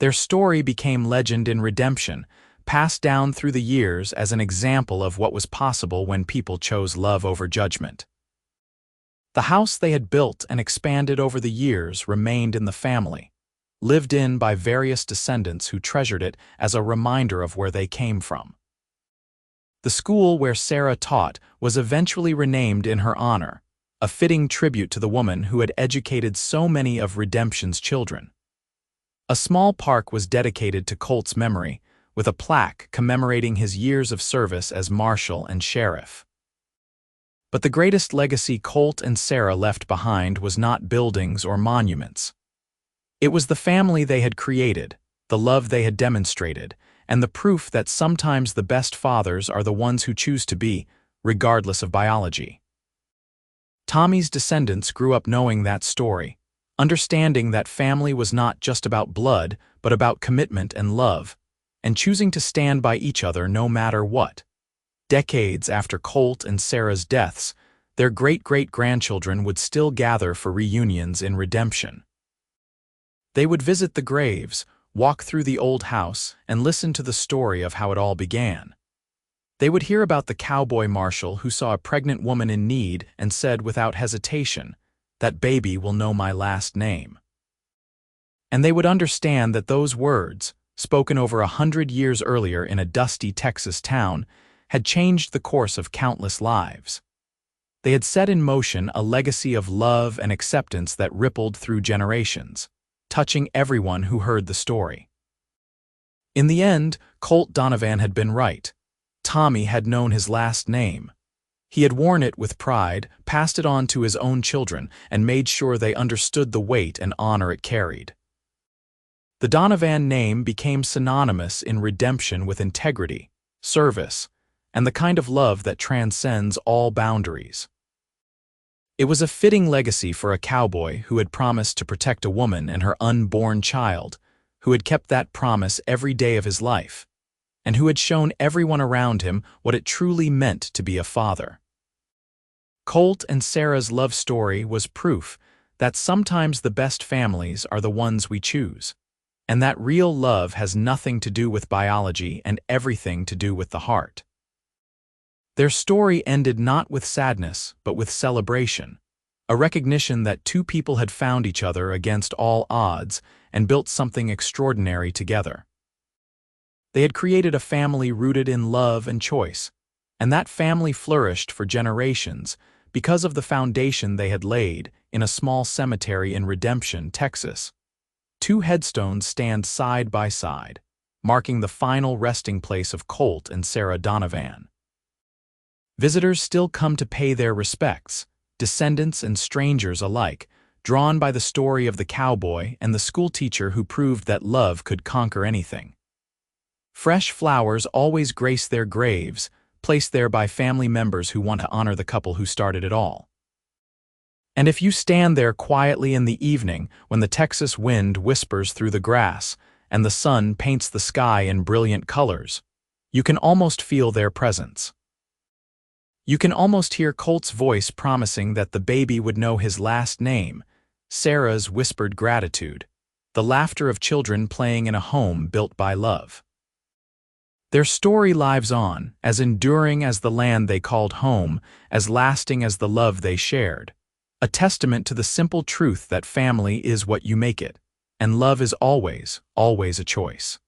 Their story became legend in redemption, passed down through the years as an example of what was possible when people chose love over judgment. The house they had built and expanded over the years remained in the family, lived in by various descendants who treasured it as a reminder of where they came from. The school where Sarah taught was eventually renamed in her honor, a fitting tribute to the woman who had educated so many of Redemption's children. A small park was dedicated to Colt's memory, with a plaque commemorating his years of service as marshal and sheriff. But the greatest legacy Colt and Sarah left behind was not buildings or monuments. It was the family they had created, the love they had demonstrated, and the proof that sometimes the best fathers are the ones who choose to be, regardless of biology. Tommy's descendants grew up knowing that story, understanding that family was not just about blood, but about commitment and love, and choosing to stand by each other no matter what. Decades after Colt and Sarah's deaths, their great-great-grandchildren would still gather for reunions in Redemption. They would visit the graves, walk through the old house, and listen to the story of how it all began. They would hear about the cowboy marshal who saw a pregnant woman in need and said without hesitation, "That baby will know my last name." And they would understand that those words, spoken over 100 years earlier in a dusty Texas town, had changed the course of countless lives. They had set in motion a legacy of love and acceptance that rippled through generations, touching everyone who heard the story. In the end, Colt Donovan had been right. Tommy had known his last name. He had worn it with pride, passed it on to his own children, and made sure they understood the weight and honor it carried. The Donovan name became synonymous in Redemption with integrity, service, and the kind of love that transcends all boundaries. It was a fitting legacy for a cowboy who had promised to protect a woman and her unborn child, who had kept that promise every day of his life, and who had shown everyone around him what it truly meant to be a father. Colt and Sarah's love story was proof that sometimes the best families are the ones we choose, and that real love has nothing to do with biology and everything to do with the heart. Their story ended not with sadness, but with celebration, a recognition that two people had found each other against all odds and built something extraordinary together. They had created a family rooted in love and choice, and that family flourished for generations because of the foundation they had laid in a small cemetery in Redemption, Texas. Two headstones stand side by side, marking the final resting place of Colt and Sarah Donovan. Visitors still come to pay their respects, descendants and strangers alike, drawn by the story of the cowboy and the schoolteacher who proved that love could conquer anything. Fresh flowers always grace their graves, placed there by family members who want to honor the couple who started it all. And if you stand there quietly in the evening when the Texas wind whispers through the grass and the sun paints the sky in brilliant colors, you can almost feel their presence. You can almost hear Colt's voice promising that the baby would know his last name, Sarah's whispered gratitude, the laughter of children playing in a home built by love. Their story lives on, as enduring as the land they called home, as lasting as the love they shared. A testament to the simple truth that family is what you make it, and love is always, always a choice.